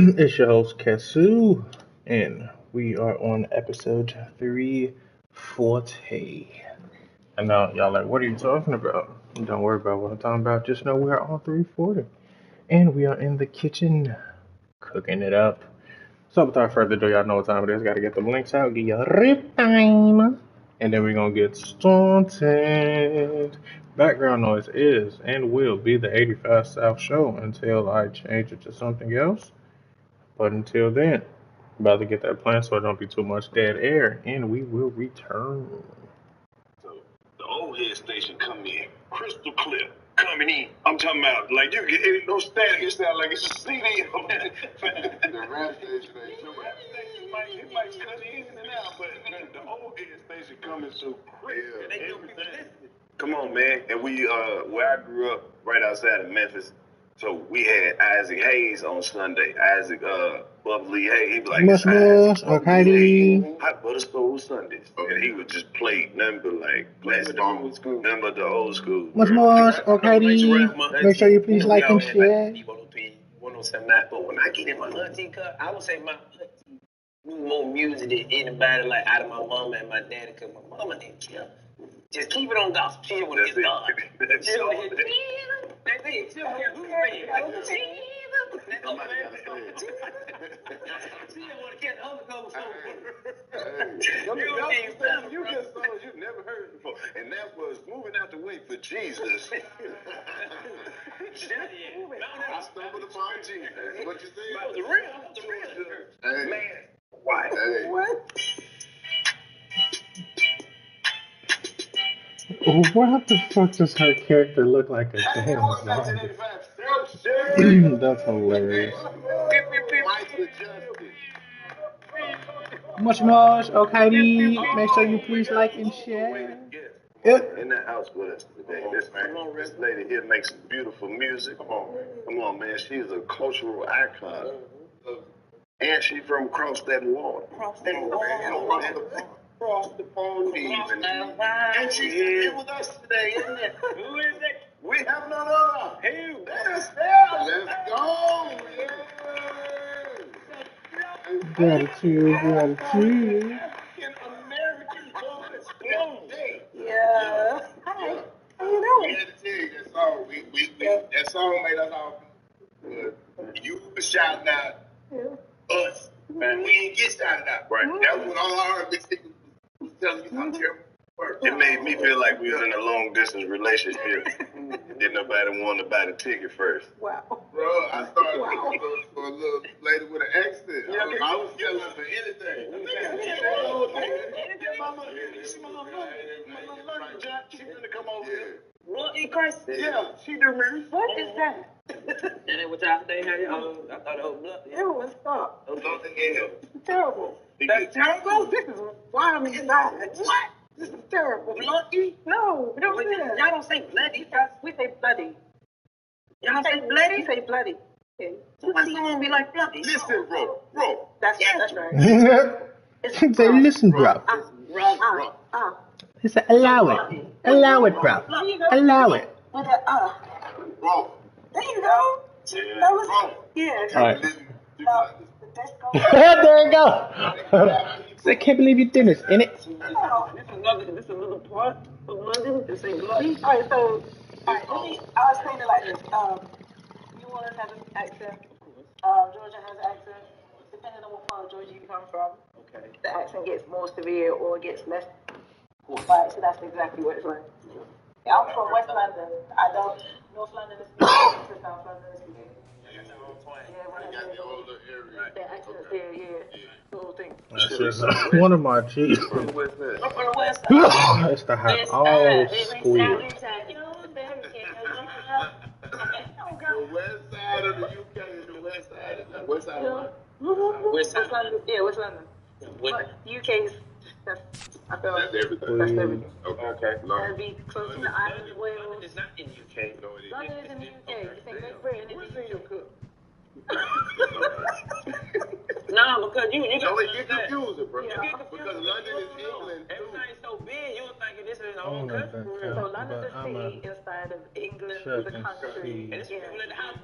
It's your host Kesu, and we are on episode 340. And now y'all like, what are you talking about? Don't worry about what I'm talking about. Just know we are on 340, and we are in the kitchen cooking it up. So without further ado, y'all know what time it is. Got to get the links out, get your rip time, and then we're gonna get started. Background noise is and will be the 85 South Show until I change it to something else. But until then, about to get that plan so it don't be too much dead air, and we will return. So the old head station coming in, crystal clear, coming in. I'm talking about like you get any no static. It sound like it's a CD. The rap station ain't too much. It might cut in and out, but the old head station coming so clear. Everything. Come on, man. And we where I grew up, right outside of Memphis. So we had Isaac Hayes on Sunday. Isaac Bubbly Hayes. He was like Much okay. Hot butter stove Sundays. And he would just play nothing but like classic old school. Nothing but the old school. Much okay. Make sure you please like and share. 107.9. But when I get in my auntie cut, I would say my auntie knew more music than anybody like out of my mama and my daddy, because my mama didn't care. Just keep it on gospel. She didn't want to get started. That's it. She don't care who's saying. Somebody got to say it. She didn't want to catch the other ghost over. You get songs you've never heard before. And that was Moving Out the Way for Jesus. I stumbled upon Jesus. What you say? That was the real. Hey. Man. Why? Hey. What? What the fuck does her character look like a damn zombie? That's hilarious. Much, okay. Make sure you please like and share. Yep. In the house with us today. This lady here makes beautiful music. Come on, man. She's a cultural icon. And she from across that water. Across the pond even. And she's here with us today, isn't it? Who is it? We have none other. Who? Let's go. Gratitude. African American boys. Yeah. Hi. How you doing? We had to tell you that song. That song made us all good. You were shouting out us. And we didn't get shouted out. Right. That was when all our R&B was telling me how terrible we were. It made me feel like we was in a long distance relationship. Didn't nobody want to buy the ticket first. Wow. Bro, I started looking for a little lady with an accent. I was selling for anything. She finna come over here. What in Christ? Yeah, she do me. What is that? And then what y'all they had? I thought it was blood. Ew, stop. Something else. It's terrible. That's terrible? This is why I'm inside. What? This is terrible. Bloody? No, we don't say that. Y'all don't say bloody. We say bloody. Y'all say bloody? We say bloody. Okay. Why someone be like bloody? Listen, bro. That's right. Say, listen, bro. He said, allow it, bro. Allow it. With a Bro. There you go. Yeah. That was All right. No, let's go. There you go. I can't believe you did this, innit? This another part of London. This ain't bloody. All right, so I'll explain it like this. New Orleans has an accent. Georgia has an accent. Depending on what part of Georgia you come from, Okay. the accent gets more severe or gets less. Right, so that's exactly what it's like. Yeah, I'm from West London. I don't. North London is speaking to South London is speaking. The accents here, the whole thing. That's just one of my G's. I'm from the west side. It's the hot all squeeze. The west side of the UK is the west side. West side of West side. West London. But UK's, I feel like That's everything. that's everything. Okay. That'd be close to the island of Wales. London is not in UK. No, it London is in the UK. You think Great Britain is in the UK? Nah, because you No, got you that. confuse it, bro. Yeah. Because London is England too. Everything's so big, you would think this is our I own don't know country. that. So London's But a I'm city inside of England, Chefin the country. And it's people in the house.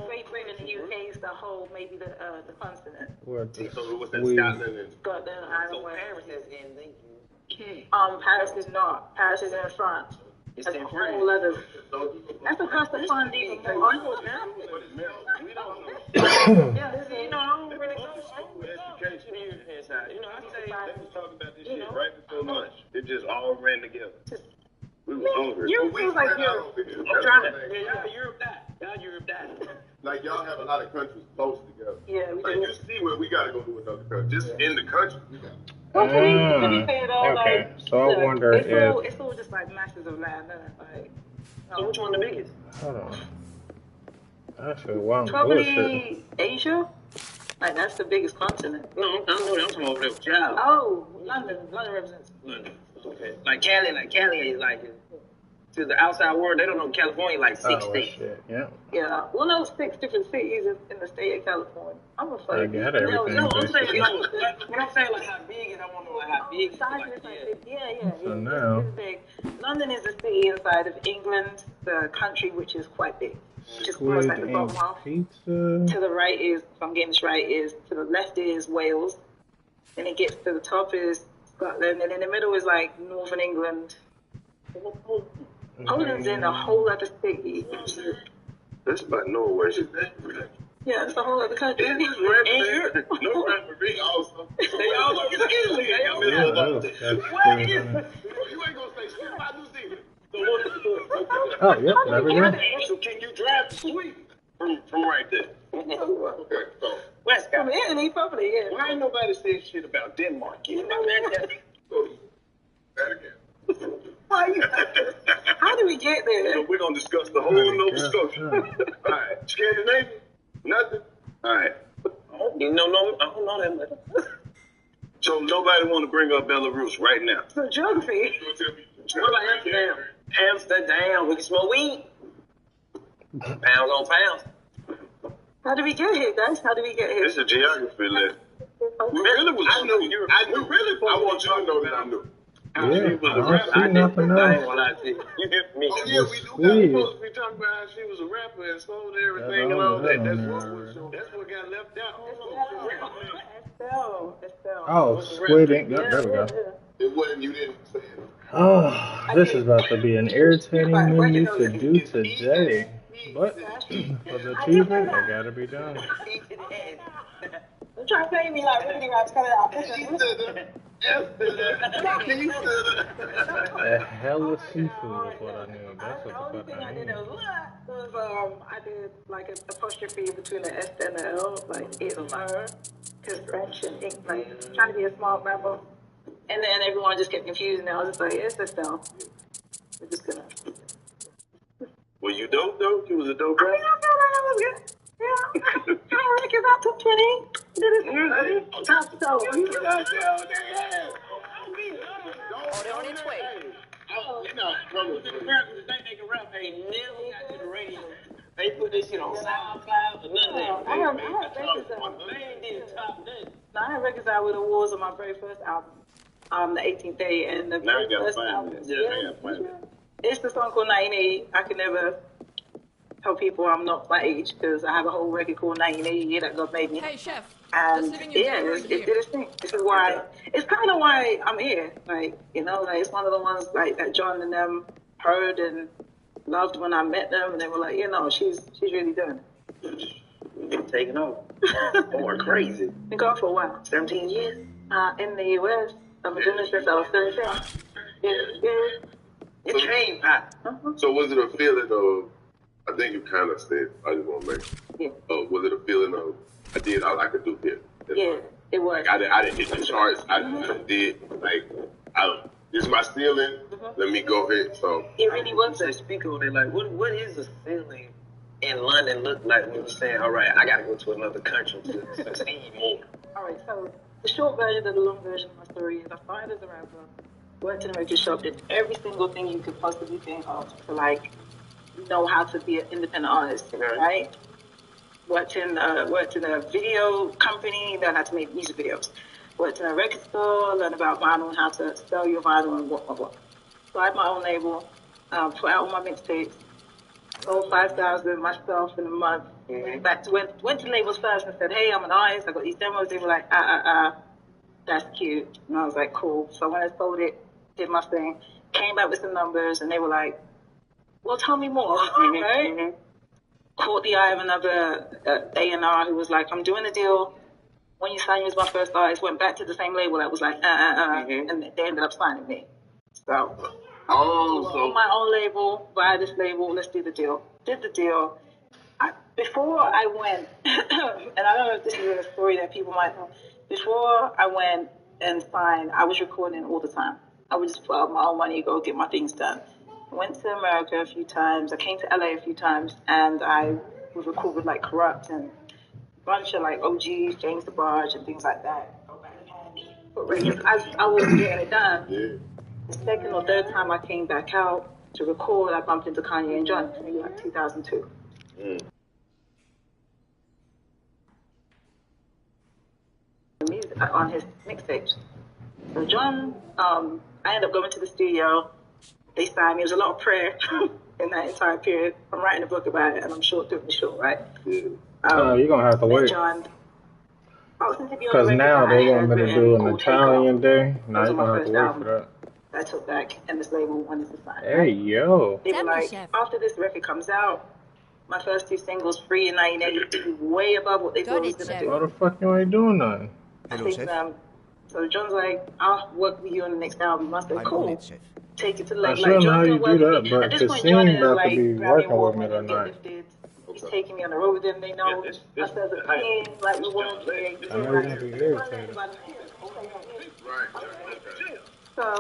Great Britain and the UK is it's the whole, maybe the continent. What the So what's that? sweet? Scotland and Scotland, Ireland, Wales. Paris is in the UK. Paris is not. Paris is in France. It's That's in a France. whole other. That's a custom fund even more. Yeah, you know, I don't really know. education. Inside. You know, I say, They was talking about this shit right before lunch. It just all ran together. We was hungry. You feels like you're. I'm trying to. Yeah, Europe died. Y'all Europe died. Like y'all have a lot of countries close together. Yeah, we Like do. you see where we gotta go to another country. Just in the country. Well, to be fair though, Okay, like, so I look, wonder it's all just like masses of land, like. So which one the biggest? Hold on. Actually, wow, bullshit. Probably Asia. Like that's the biggest continent. No, I know that. I'm talking over there with y'all. Oh, London. London represents. London. Okay. Like Cali is like to the outside world. They don't know California like 6 Oh, states. shit, yeah. Yeah. Well, no, 6 different cities in the state of California. I'm afraid. I got everything. No, I'm saying basically. no. When I'm saying like how big is, I want to know like how big. Is Size like, is like yeah. this. Yeah. So It's now- big. London is a city inside of England, the country which is quite big. Just almost Squid like the bottom and half. pizza. To the right is, if I'm getting this right, is to the left is Wales. Then it gets to the top is Scotland, and in the middle is like Northern England. Poland's in a whole other city. That's about Norway. Yeah, it's a whole other country. And Europe. No referee also. They all look at Italy. They all Yeah, look that's What is pretty it? funny. You ain't gonna say shit about New Zealand. So what? Oh, yep, there we go. So can you drive to Sweden from right there? Okay, so West From Coast. Italy, probably, yeah. why ain't nobody said shit about Denmark yet? That again. Why you? How do we get there? So we're gonna discuss the whole Nova Scotia. All right, Scandinavia, nothing. All right. You know, I don't know that much. So nobody want to bring up Belarus right now. So geography. What about Amsterdam? Amsterdam, we can smoke weed. Pounds on pounds. How do we get here, guys? How do we get here? It's a geography lesson. We really was. I knew. Really. I want you to know that I knew. Yeah, I don't see nothing I ain't else. gonna lie to you. Me. Oh yeah, we do. Squid. Got supposed to be talking about how she was a rapper and sold everything and all that. That's what got left out. Estelle. Oh, squid ink. Yep, there we go. It wasn't. You didn't say it. Oh, this is about to be an irritating menu to do today. But for the achievement, it gotta be done. Don't try to play me like Ricky Rap's coming out. A hell of seafood is what I need. That's The only what the thing fuck I I did need. was I did like an apostrophe between the S and the L, like it and her, because French and English, like trying to be a smart rapper. And then everyone just kept confused, and I was just like, it's Estelle. We're just gonna. Were you dope though? You was a dope I mean, rapper. I feel like I was good. Yeah. I reckon I took 20. Did it top so. Oh, they're on its way. You're not coming. The rappers think they can rap, they never got to the radio. They put this shit on SoundCloud or none of that. I have records out. They ain't did top nothing. I have records out with awards on my very first album, the 18th Day, and the Now very you gotta first find album. this. Yeah, I gotta find it. It's the song called 1980. I can never tell people I'm not my age because I have a whole record called 1980 that God made me. Hey, chef. And Just leaving your yeah, dinner it here. did its thing. This is why, it's kind of why I'm here. Like, you know, like it's one of the ones like that John and them heard and loved when I met them, and they were like, you know, she's really doing it. Been taking over. Going crazy. Been gone for a while. 17 years. In the U.S., I've been doing this since I was 13. Yeah. It train pop. So was it a feeling of? I think you kind of said. I just want to make. Yeah. Was it a feeling of? I did all I could do here. Yeah, it was. Like I didn't hit the charts. I did like this is my ceiling. Let me go ahead. So It really was. To speak on it, like what is the feeling in London look like when you're saying, all right, I gotta go to another country to succeed more? All right, so the short version of the long version of my story is I started as a rapper, worked in a record shop, did every single thing you could possibly think of to like know how to be an independent artist, right? Worked in a video company, learned how to make music videos. Worked in a record store, learned about vinyl and how to sell your vinyl and what. So I had my own label, put out all my mixtapes, sold 5,000 myself in a month, Back to went to labels first and said, hey, I'm an artist. I got these demos. They were like, that's cute. And I was like, cool. So when I sold it, did my thing, came back with some numbers, and they were like, well, tell me more, right? Caught the eye of another A&R who was like, I'm doing a deal. When you sign me as my first artist, went back to the same label that was like, and they ended up signing me. So, on my own label, buy this label, let's do the deal. Did the deal. Before I went, and I don't know if this is a story that people might know, before I went and signed, I was recording all the time. I would just put out my own money, go get my things done. I went to America a few times. I came to LA a few times, and I would record with like Corrupt and a bunch of like OGs, James DeBarge, and things like that. I was getting it done. The second or third time I came back out to record, I bumped into Kanye and John, maybe like 2002. Music on his mixtapes. So John, I ended up going to the studio. They signed me. It was a lot of prayer in that entire period. I'm writing a book about it, and I'm sure it took me short, right? You're gonna have to wait. John, because now they want me to do an Italian day. Now you're gonna have to wait for that. I took back, and this label wanted to sign. Hey, yo. They were like, after this record comes out, my first 2 singles, Free in 1980, way above what they thought he was going to do. Why the fuck you ain't doing nothing? Hello, Chef. So John's like, I'll work with you on the next album. I said, cool. Take it to the level. I don't know how you do that, but the scene about to be working with me tonight. He's taking me on the road with him. They know us as a team, like we want to create. I know you're going to be irritated. So...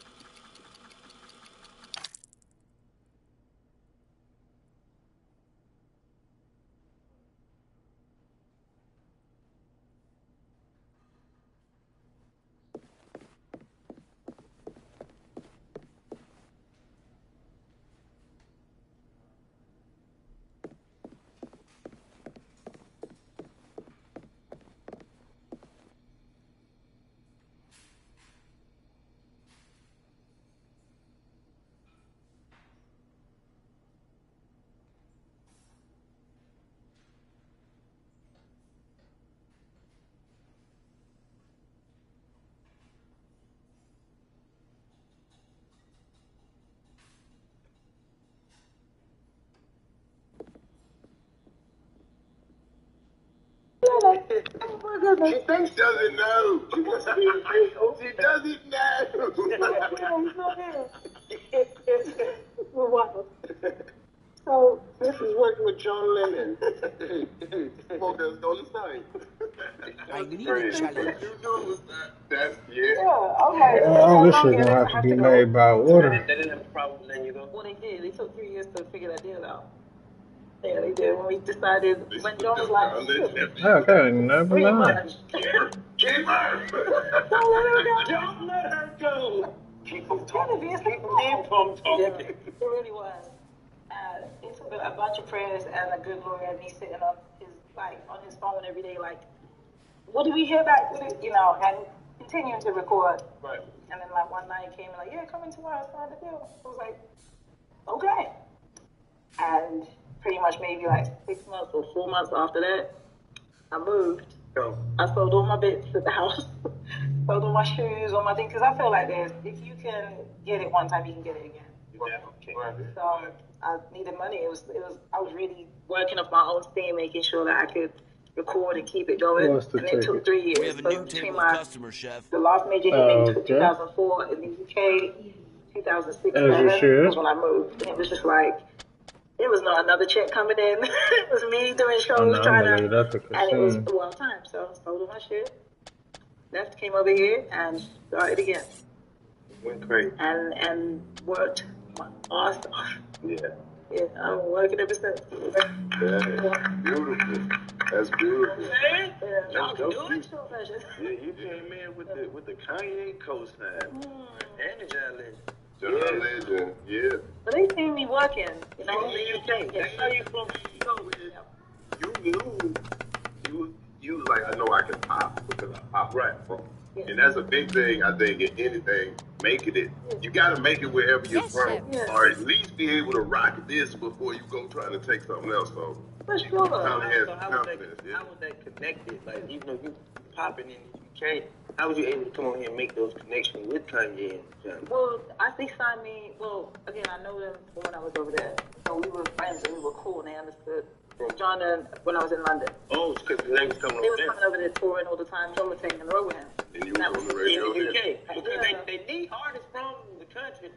She thinks doesn't know. She doesn't know. So this is working with John Lennon. Focus on the sign. I need a challenge. That's okay. All this shit gonna have to be made by order. They didn't have a problem letting you go? Well, they did. They took 3 years to figure that deal out. Yeah, they did. When we decided, when John was like, okay, never mind. Keep her. Don't let her go. Keep them talking. It really was. It took a bunch of prayers and a good lawyer, and me sitting on his phone every day, like, what do we hear back? You know, and continuing to record. Right. And then like one night he came and like, yeah, come in tomorrow, sign the deal. I was like, okay. And pretty much maybe like 6 months or 4 months after that, I moved. I sold all my bits at the house, sold all my shoes, all my things, because I feel like if you can get it one time, you can get it again. So I needed money. I was really working up my own steam, making sure that I could record and keep it going. And it took 3 years. We have a new table of customers, Chef. The last major hit was 2004 in the UK. 2006 was when I moved. And it was just like, it was not another check coming in. It was me doing shows, and it was a wild time. So I sold all my shit, left, came over here, and started again. Went crazy. And worked my ass off. Yeah. Yeah, I'm working ever since. Yeah. Beautiful. That's beautiful. Yeah, That's dope. Yeah, you came in with the Kanye co-sign and the John Legend. John Legend, yeah. But they seen me working, you know, in the UK. They know you from you knew you like, I know I can pop because I pop rap from. Yeah. And that's a big thing, I think, in anything, making it. You got to make it wherever you're from, or at least be able to rock this before you go trying to take something else. So For sure. Probably has So confidence, yeah. how was that connected? Like, even though you popping in the UK, how was you able to come on here and make those connections with Kanye and Johnny? Well, they signed me. Well, again, I know them from when I was over there. So we were friends and we were cool and they understood. John and when I was in London. Oh, because they was coming They over was there. coming over there touring all the time. John was taking the road with him. And you That was on the was radio In the here. UK. Because they need artists from the country.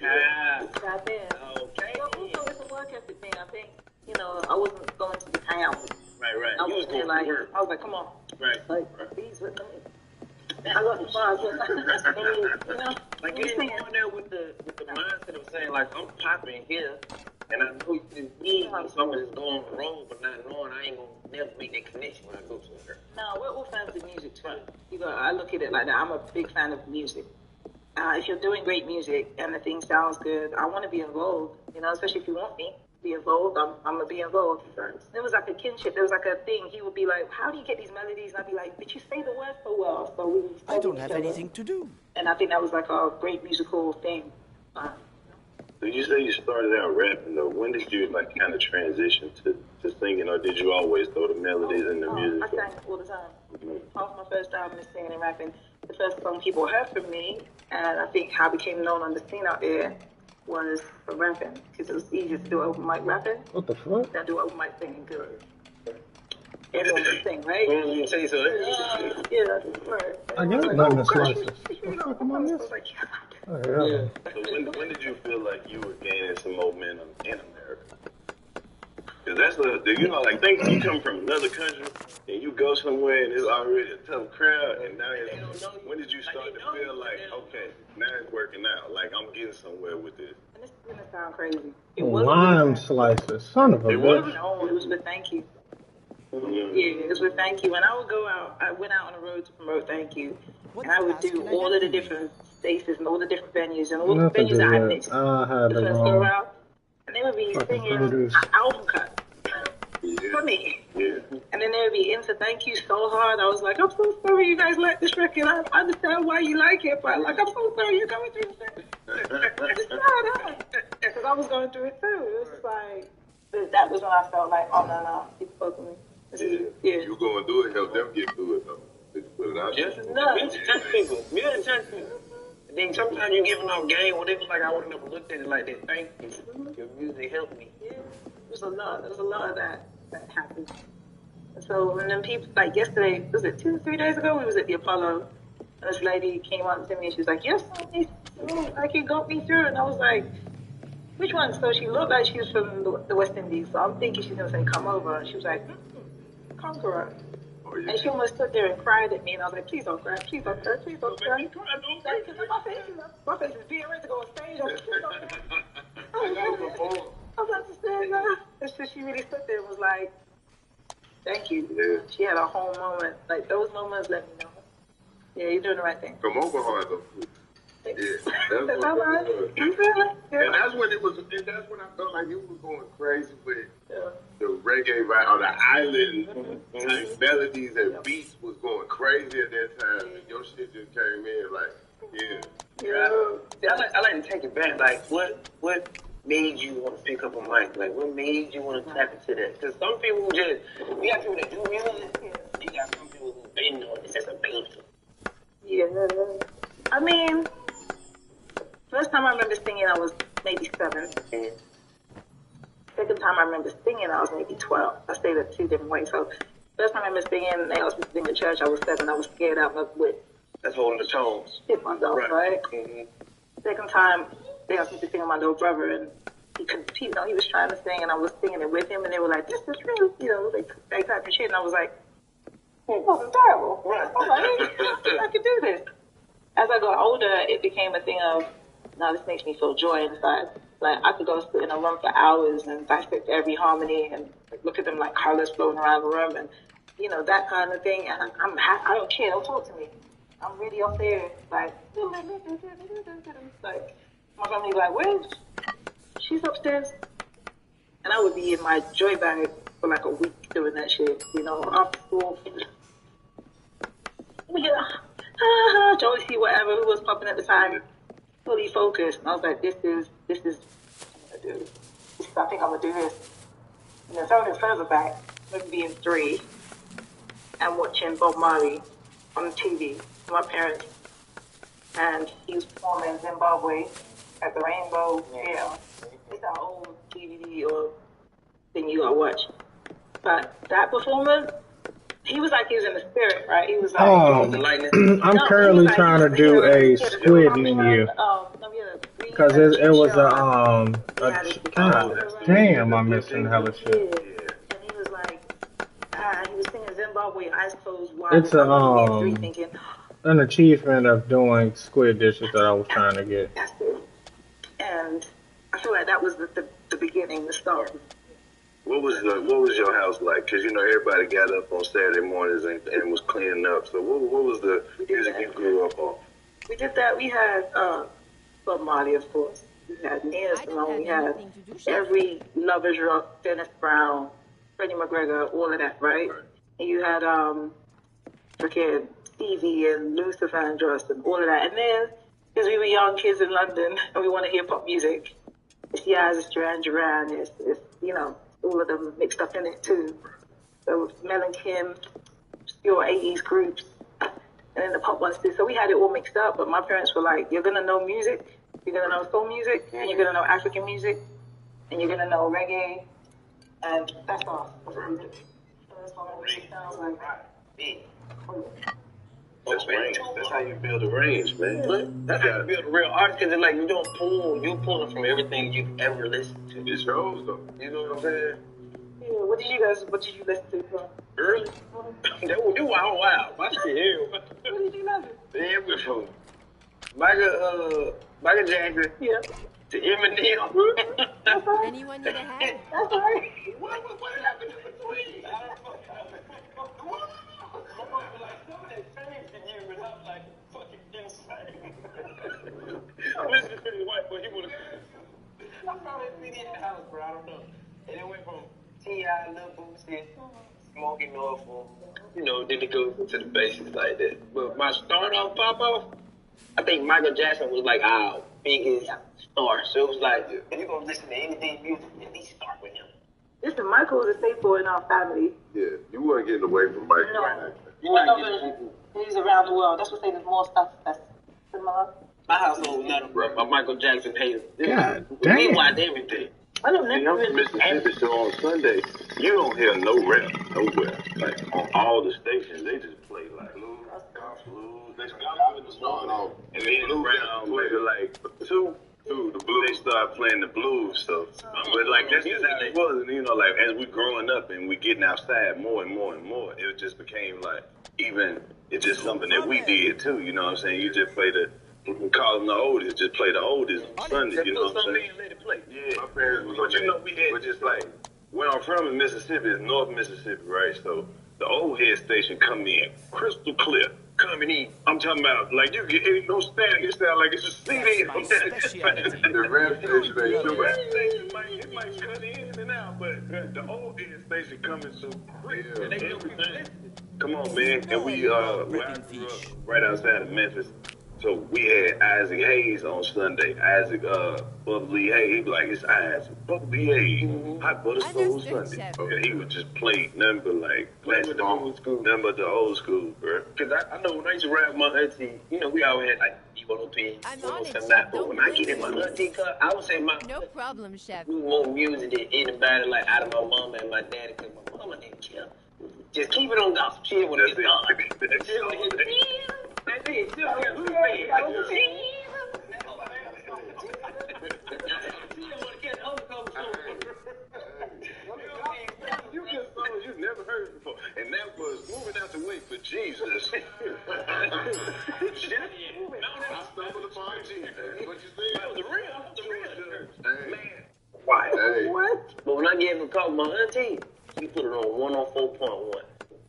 Yeah. Back then. Okay. But also, it's a work ethic thing. I think, I wasn't going to just hang out. Right. I You was was going like, to work. I was like, come on. Right. Like, please, with me. I got some bars. Like you didn't go in there with the mindset of saying like I'm popping here, and I know you need someone that's going on the road, but not knowing I ain't gonna never make that connection when I go to her. No, we're all fans of music too. I look at it like that. I'm a big fan of music. If you're doing great music and the thing sounds good, I want to be involved. Especially if you want me to be involved, I'm gonna be involved. There was like a kinship. There was like a thing. He would be like, "How do you get these melodies?" And I'd be like, "But you say the words so well." So we. I don't have anything to do. And I think that was like a great musical thing. So you say you started out rapping though. When did you like kind of transition to singing, or did you always throw the melodies in the music? I sang all the time. Half my first album is singing and rapping. The first song people heard from me, and I think how I became known on the scene out there was for rapping, because it was easier to do open mic rapping What the fuck? than do open mic singing. Because everyone can sing, right? You say so. Yeah, right. I got nothing to slice this. Come on, I this. was like, Oh, yeah. So when did you feel like you were gaining some momentum in America? Because that's like think you come from another country and you go somewhere and it's already a tough crowd, and now when did you start to feel like, okay, now it's working out, like I'm getting somewhere with this? and this is gonna sound crazy. It wasn't Lime with- slices. Son of a It was? bitch. No, it was with Thank You. Mm-hmm. Yeah, it was with Thank You. And I would go out, I went out on the road to promote Thank You. What And I would task do can I all help of the you with? different spaces and all the different venues and all the Nothing venues to that I that. missed I had the the first go wrong around. And they would be fucking singing produce. an album cut Yeah. for me. Yeah. And then they would be into Thank You so hard. I was like, I'm so sorry you guys like this record. I understand why you like it, but like, I'm so sorry you're going through this. Because I was going through it too. It was like, that was when I felt like, oh no, keep fucking me. Yeah. You going through it, help them get through it though. Just put it out there. Just touch people. Music touch people. And then sometimes you're giving off game when it was like I would never looked at it like that. Thank you. Your music helped me. Yeah, there's a lot of that happened. So, and then people, like yesterday, was it 2 or 3 days ago, we was at the Apollo, and this lady came up to me, and she was like, yes, like you got me through, and I was like, which one? So she looked like she was from the West Indies, so I'm thinking she's going to say, come over, and she was like, Conqueror. Oh, yeah. And she almost stood there and cried at me, and I was like, please don't cry, please don't cry, please don't cry. Like, 'cause my face is being ready to go on stage, I was like, please don't cry. I was about to say that. And so she really stood there and was like, thank you. Yeah. She had a whole moment. Like, those moments let me know. Yeah, you're doing the right thing. Come over hard though. Yeah. That's All what right. it was. You feel it? And Yeah. that's when I felt like you was going crazy with Yeah. the reggae vibe, or the island type melodies and beats was going crazy at that time, and your shit just came in like, yeah. Yeah. I like to take it back. Like, what made you want to pick up a mic? Like, what made you want to tap into that? Because some people you got people that do music, you got some people who've been doing this as a baby. Yeah. I mean, first time I remember singing, I was maybe 7. Second time I remember singing, I was maybe 12. I stayed at 2 different ways. So, first time I remember singing, they asked me to sing in church, I was 7. I was scared out of my wit. That's holding the tones. Hit myself, right? Mm-hmm. Second time, they asked me to sing with my little brother, and he couldn't, he was trying to sing, and I was singing it with him, and they were like, this is real, they type of shit, and I was like, this is terrible. Right. I was like, I could do this. As I got older, it became a thing of, now this makes me feel joy inside. Like, I could go sit in a room for hours and dissect every harmony and look at them like colors floating around the room, and, that kind of thing, and I don't care, don't talk to me. I'm really up there, like, my family like, where's, she's upstairs. And I would be in my joy bag for like a week doing that shit, after school. Joycey, whatever, who was popping at the time, fully focused. And I was like, this is what I'm gonna do. I think I'm gonna do this. And then something further back, maybe being 3, and watching Bob Marley on TV with my parents. And he was performing in Zimbabwe at the Rainbow Theater. It's our old DVD or thing you gotta watch. But that performance, he was in the spirit, right? He was like, I'm currently trying to do a squid menu because it was God damn, I'm missing hella shit. And he was like, he was singing Zimbabwe, eyes closed, wide. It's an achievement of doing squid dishes that I was trying to get. That's it. And I feel like that was the beginning, the start. What was your house like? Because, everybody got up on Saturday mornings and was cleaning up. So what was the music you grew up on? We did that. We had Bob Marley, of course. We had Nina Simone. We had every Lovers Rock, Dennis Brown, Freddie McGregor, all of that, right? And you had freaking Stevie and Luther Vandross and all of that. And then, because we were young kids in London and we wanted hip-hop music, it's Yaz, it's Duran Duran, it's all of them mixed up in it too. So Mel and Kim, your 80s groups, and then the pop ones too. So we had it all mixed up, but my parents were like, you're going to know music, you're going to know soul music, and you're going to know African music, and you're going to know reggae, and that's all. That's what we did. So that's what it sounds like. That's how you build a range, man. That's how you build a real artist, because like you're pulling from everything you've ever listened to. It's yours, though. You know what I'm saying? Yeah, what did you listen to from? Early? That was wild. My shit here. What did you listen to? Everything. Michael Jackson. Yeah. To Eminem. That's right. Anyone need a hat? That's right. What happened in between? I'm listening to his wife, but he would have. I probably been in the house, bro. I don't know. And it went from T.I., Lil Boosie, Smokey Norfolk, then it goes into the basics like that. But my start off, pop off, I think Michael Jackson was like our biggest star. So it was like, if you're going to listen to anything music, at least start with him. Listen, Michael is a staple in our family. Yeah, you weren't getting away from Michael. No. He's around the world. That's what saying there's more stuff that's similar. My household was not a Michael Jackson hater. God damn. We watched everything. I don't See, I'm from Mississippi, so on Sunday, you don't hear no rap nowhere. Like, on all the stations, they just play, like, blues, blues. They start with the song, and then around maybe, like, two, the blues, they start playing the blues stuff. But, like, that's just how it was. And, like, as we growing up and we getting outside more and more and more, it just became, like, it's just something that we did, too, you know what I'm saying? You just play we can call them the oldest, just play the oldest on Sunday, you know what I'm saying? Yeah, my parents was but just like, where I'm from in Mississippi is North Mississippi, right? So the old head station come in, crystal clear, coming in. I'm talking about, like, you get no static, it sound like it's a CD. The rap station, it might cut in and out, but the old head station coming so quick, everything. Come on, man, and we grew up right outside of Memphis. So we had Isaac Hayes on Sunday. Isaac Bubbly Hayes, he be like, it's Isaac Bubbly Hayes, Hot Butter Soul Sunday. Okay, he would just play nothing but like classic, nothing but the old school, bro. Cause I know when I used to rap my auntie, we always had like D1OP, I'm on it, 107 Chef. but when I get in my auntie cut, I would say my No problem, Chef. do more music than anybody like out of my mama and my daddy, cause my mama didn't care. Just keep it on gospel. Chill when it's done. Chill when it's done. That's it. Still here. Who's saying? You get songs you've never heard before. And that was Moving Out the Way for Jesus. I stumbled upon Jesus. What you say? That was the real. Man. Why? Hey. What? But when I gave him a call, my auntie, she put it on 104.1.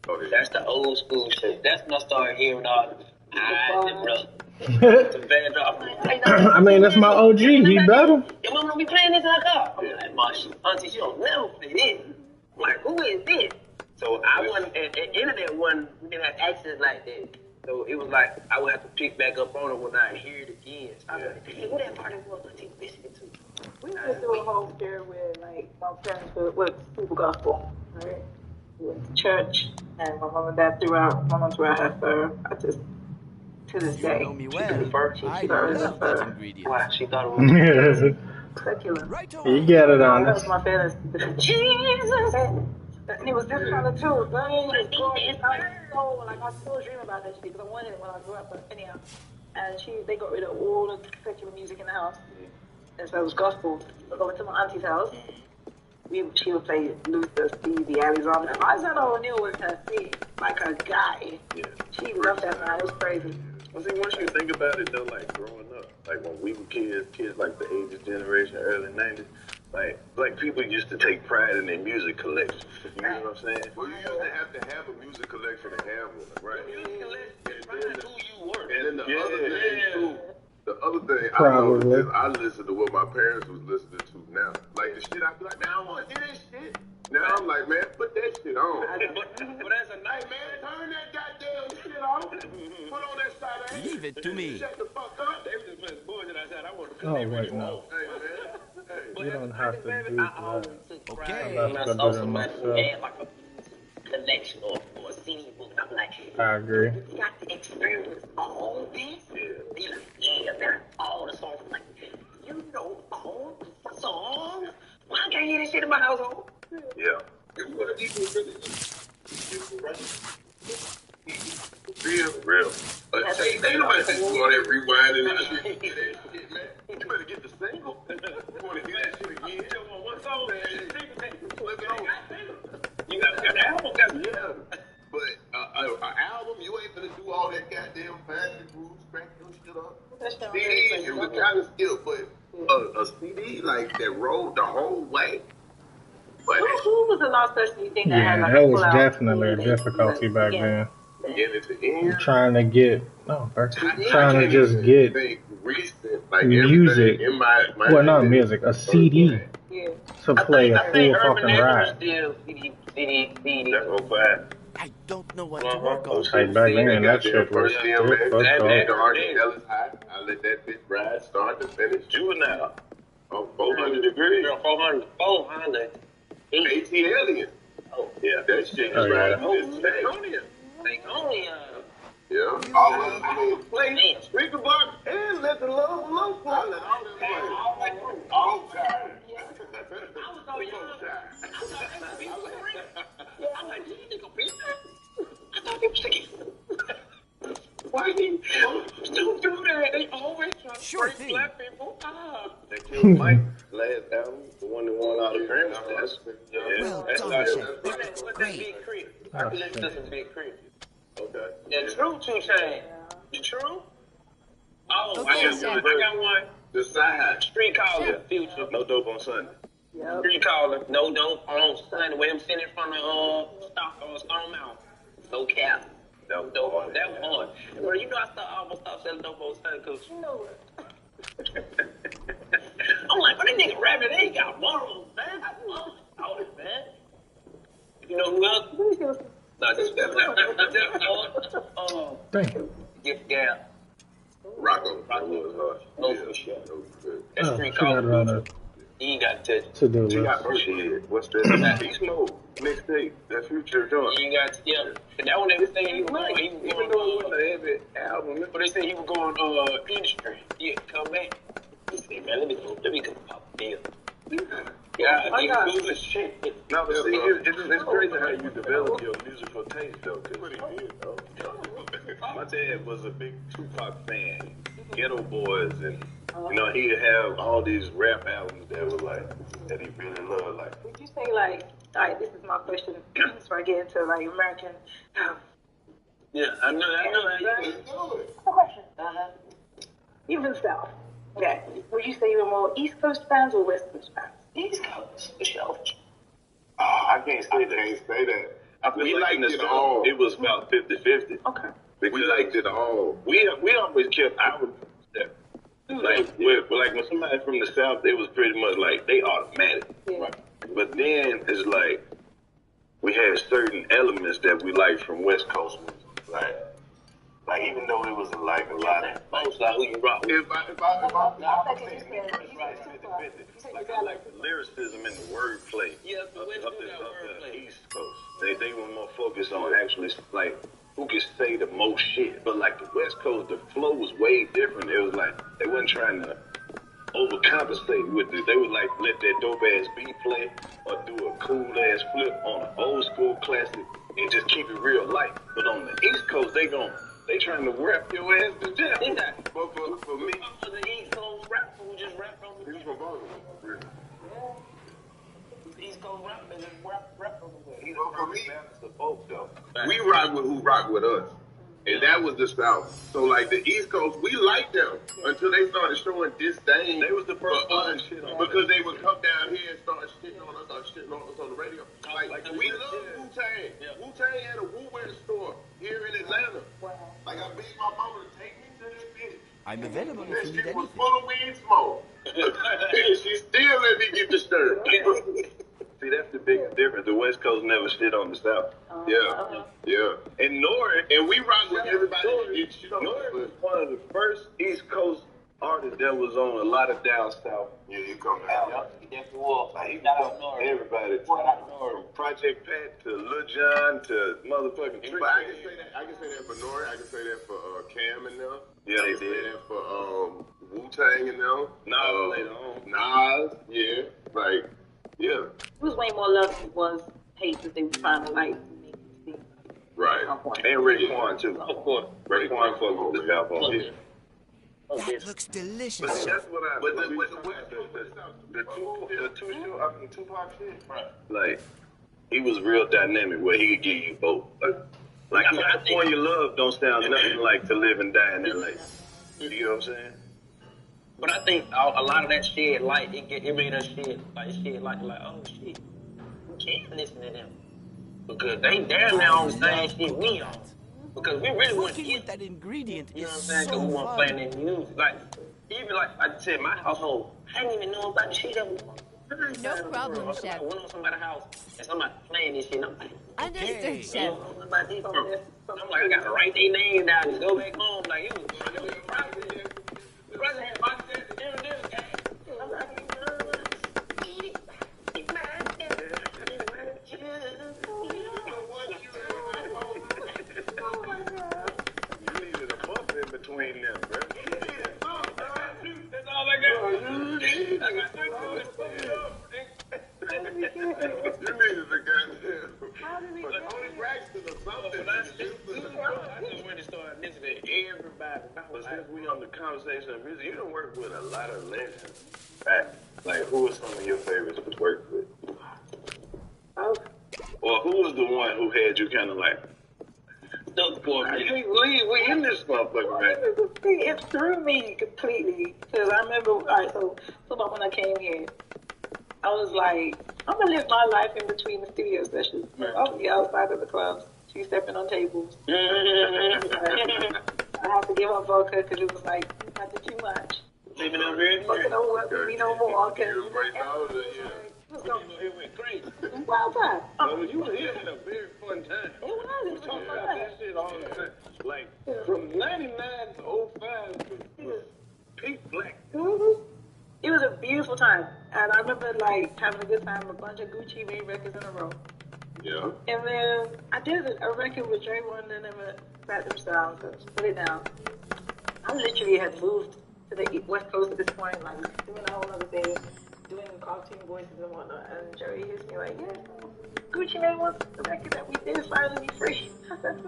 Oh, yeah. That's the old school shit. That's when I started hearing all the the band drop. I mean, that's my OG. He better. Your mama don't be playing this in her car. I'm like, Marsha, auntie, she don't never play this. I'm like, who is this? So I wasn't, and internet wasn't, we didn't have access like that. So it was like, I would have to pick back up on it when I hear it again. So I was like, hey, what that party was auntie listening to? We went through a whole period where, like, my parents were super gospel, right? We went to church, and my mom and dad my mom threw out her fur. I just, to this You day, know me She threw well. fur. I she got rid of her love that fur. ingredient. Why? She thought it was Yeah. Secular. Righto. You get it No, on that us. was my fantasy. Jesus! And it was this color too. Dang, it was gorgeous. I was so, like, I still dream about that shit because I wanted it when I grew up. But anyhow, and they got rid of all the secular music in the house. And so it was gospel. So I went to my auntie's house. She would play Luther, Stevie, Arizona. Isaiah O'Neal was her thing, like a guy. Yeah. She loved that man. It was crazy. Well, see, once you think about it, though, like growing up, like when we were kids like the '80s generation, early '90s, like people used to take pride in their music collection. You know what I'm saying? Well, you used to have a music collection to have one, right? music collection. Find who you were. And then the other thing too. The other thing Probably. I noticed is I listen to what my parents was listening to now. Like the shit, I'd be like, man, I don't want to hear that shit. Now I'm like, man, put that shit on. But as a night, Man, turn that goddamn shit off. Put on that side of Leave it to me. Shut the fuck up. they was just playing bullshit outside. I want to Oh, wait, no. Hey, man. Hey. You don't have to do I always that. took Okay. pride I'm when I about to saw do it somebody who myself. had like a collection or a CD book. And I'm like, I agree. you got to experience all this? Be like, yeah, man, all the songs. I'm like, you know all the songs? Why I can't hear this shit in my household? Yeah. Real. Ain't nobody think you all that rewinding and shit. Man. You better get the single. You want to hear that shit again? One song, man. Flip it over. You got the album, Yeah. But an album, you ain't gonna do all that goddamn fancy grooves, crank your shit up. CDs, it was kind of still, but a CD like that rolled the whole way. But Who was the last person you think that had Yeah, like that a was full-out definitely a CD? difficulty back then. beginning to end, Trying to get, no, Bertie. Trying to can't just even get think recent, like music. everything in my Well, not head music, a is CD Yeah. to play a I think full Urban fucking Legend was ride. still CD. That's 05. I don't know what to work on. Like back then, that shit was First still DMX, fucked that- up. Dark and Ellis High. I let that bitch ride, start to finish. Juvenile. On 400 degrees. 400. AT Alien. Oh, Yeah, that shit is Oh, yeah. riding this day. Yeah. All of them play Speaker Box and Let the Love Flow. I let all them play. All time. Why you don't do that? They always try to Sure break thing. black people. They killed Mike last album, the one that won all the Grammys. Well That's done, not Chef. it. What's that Big Crit? I can listen to some Big Crit. Okay. Yeah, True 2 Chainz. The True? Oh, Okay, I Chef. got one. The side. Street Caller, Future. No dope on Sunday. Yep. Street Caller, no dope on Sunday. With him sitting from the Stone Mountain. No cap. No dope on that one. Bro, you know I almost stopped selling dope on Sunday because You know what? I'm like, but that nigga rapping, they ain't got morals, man. Oh, man. You know who else? Let me see what's No, just Damn. Gift Gap. Rocco. That was hard. Oh, for sure. That was good. That's Oh, Street she got it on Caller. the You ain't got to touch. to-do She list. got her shit. What's that? Beast Mode. Mixtape. That Future joint. You ain't got to, yeah. And that one they was saying he was going, Even though it wasn't a heavy album, but they said he was going industry. Yeah, come back. He said, man, let me go pop a deal. Yeah, I got nigga, good shit. no, but see, it's crazy how you develop your musical taste, though. My dad was a big Tupac fan, Ghetto Boys, and you know he'd have all these rap albums that were like that he really loved. Like, Would you say like, all right, this is my question before I get into like American. Yeah, I know. Question. You from the South. Okay. Would you say you were more East Coast fans or West Coast fans? East Coast, for sure. I can't say that. I feel like it all. It was about 50-50. Okay. We liked it all. We always kept our step. Like when somebody from the South, it was pretty much like they automatic. Yeah. Right? But then it's like we had certain elements that we liked from West Coast music. Like Like, even though it was like a lot of Most like who you rock with. if I Like say you me said, personally, you it's said 50-50. you said Like you I got like the lyricism and the wordplay. Yeah, the West up do got the wordplay. East Coast. They were more focused on actually like who could say the most shit. But like the West Coast, the flow was way different. It was like they wasn't trying to overcompensate with it. They would like let that dope ass beat play or do a cool ass flip on an old school classic and just keep it real light. But on the East Coast, they trying to rap your ass to death. But for me, For the East Coast rap, who just rap on the he's from Baltimore. Really. East Coast rap, they just rap on the way. For me, the folk though. We rock with who rock with us. And that was the South. So like the East Coast, we liked them until they started showing disdain. They was the first ones because they would come down here and start shitting on us on the radio. Like we love Wu-Tang. Wu-Tang had a Wu-Wear store here in Atlanta. Like I begged my mama to take me to this bitch. I'm available That if you need shit was anything. full of weed smoke. She still let me get disturbed. See, that's the biggest difference. The West Coast never shit on the South. Yeah. And we rock with everybody. Nori was one of the first East Coast artists that was on a lot of down south. Yeah, you come out. He was. Everybody. From Project Pat to Lil Jon to motherfucking Trick. But I can say that for Nori. I can say that for Cam and them. Yeah, I can say that for Wu-Tang and them. Nas later on. Nas, yeah. Like, yeah. It was way more love than it was hate that they were trying to like make it seem. Right. And Raekwon too. Raekwon fucked with the South on his. That looks delicious. But that's what I. But the Tupac shit. Right. Like, he was real dynamic where he could give you both. Like California Love don't sound nothing like To Live and Die in LA. You know what I'm saying? But I think a lot of that shed light, it made us shed light, like, oh shit, we can't listen to them. Because they damn near on the same shit we on. Because we really want to Working with that ingredient you know is what I'm saying? Because so we want fun. playing their music. Like, even like I said, my household, I didn't even know about the shit that was going on. No problem, Chef. I went on somebody's house and somebody playing this shit, and I'm like, Understood, Chef. I'm like, I gotta write their name down and go back home. Like, it was the president had boxed that to dinner. I'm like, You needed a bump in between them, bro. that's all I got. I got You needed a goddamn. But Tony Braxton or something. I just went to start listening to everybody. But since we on the conversation of music, you done work with a lot of legends. Right? Like, who are some of your favorites to work with? Or who was the one who had you kind of like, stuck for I me. can't believe we in this motherfucker, man. It threw me completely because I remember. All right, so about when I came here, I was like, I'm gonna live my life in between the studio sessions. So I'll be outside of the clubs, she's stepping on tables. I have to give up vodka because it was like I did too much. Living over here. Fucking don't want to be no more. Cause You embrace all of it, yeah. It went crazy. wild time. Oh, you were here at a very fun time. It was Talk fun about time. that shit all the time. Like, from 99 to 05 was peak black. Mm-hmm. It was a beautiful time, and I remember like having a good time. A bunch of Gucci made records in a row, Yeah. and then I did a record with Dre One and them Platinum Style. So just put it down. I literally had moved to the West Coast at this point, like doing a whole other thing, doing cartoon voices and whatnot. And Joey hits me like, "Yeah, Gucci Mane wants the record that we did finally free." I said,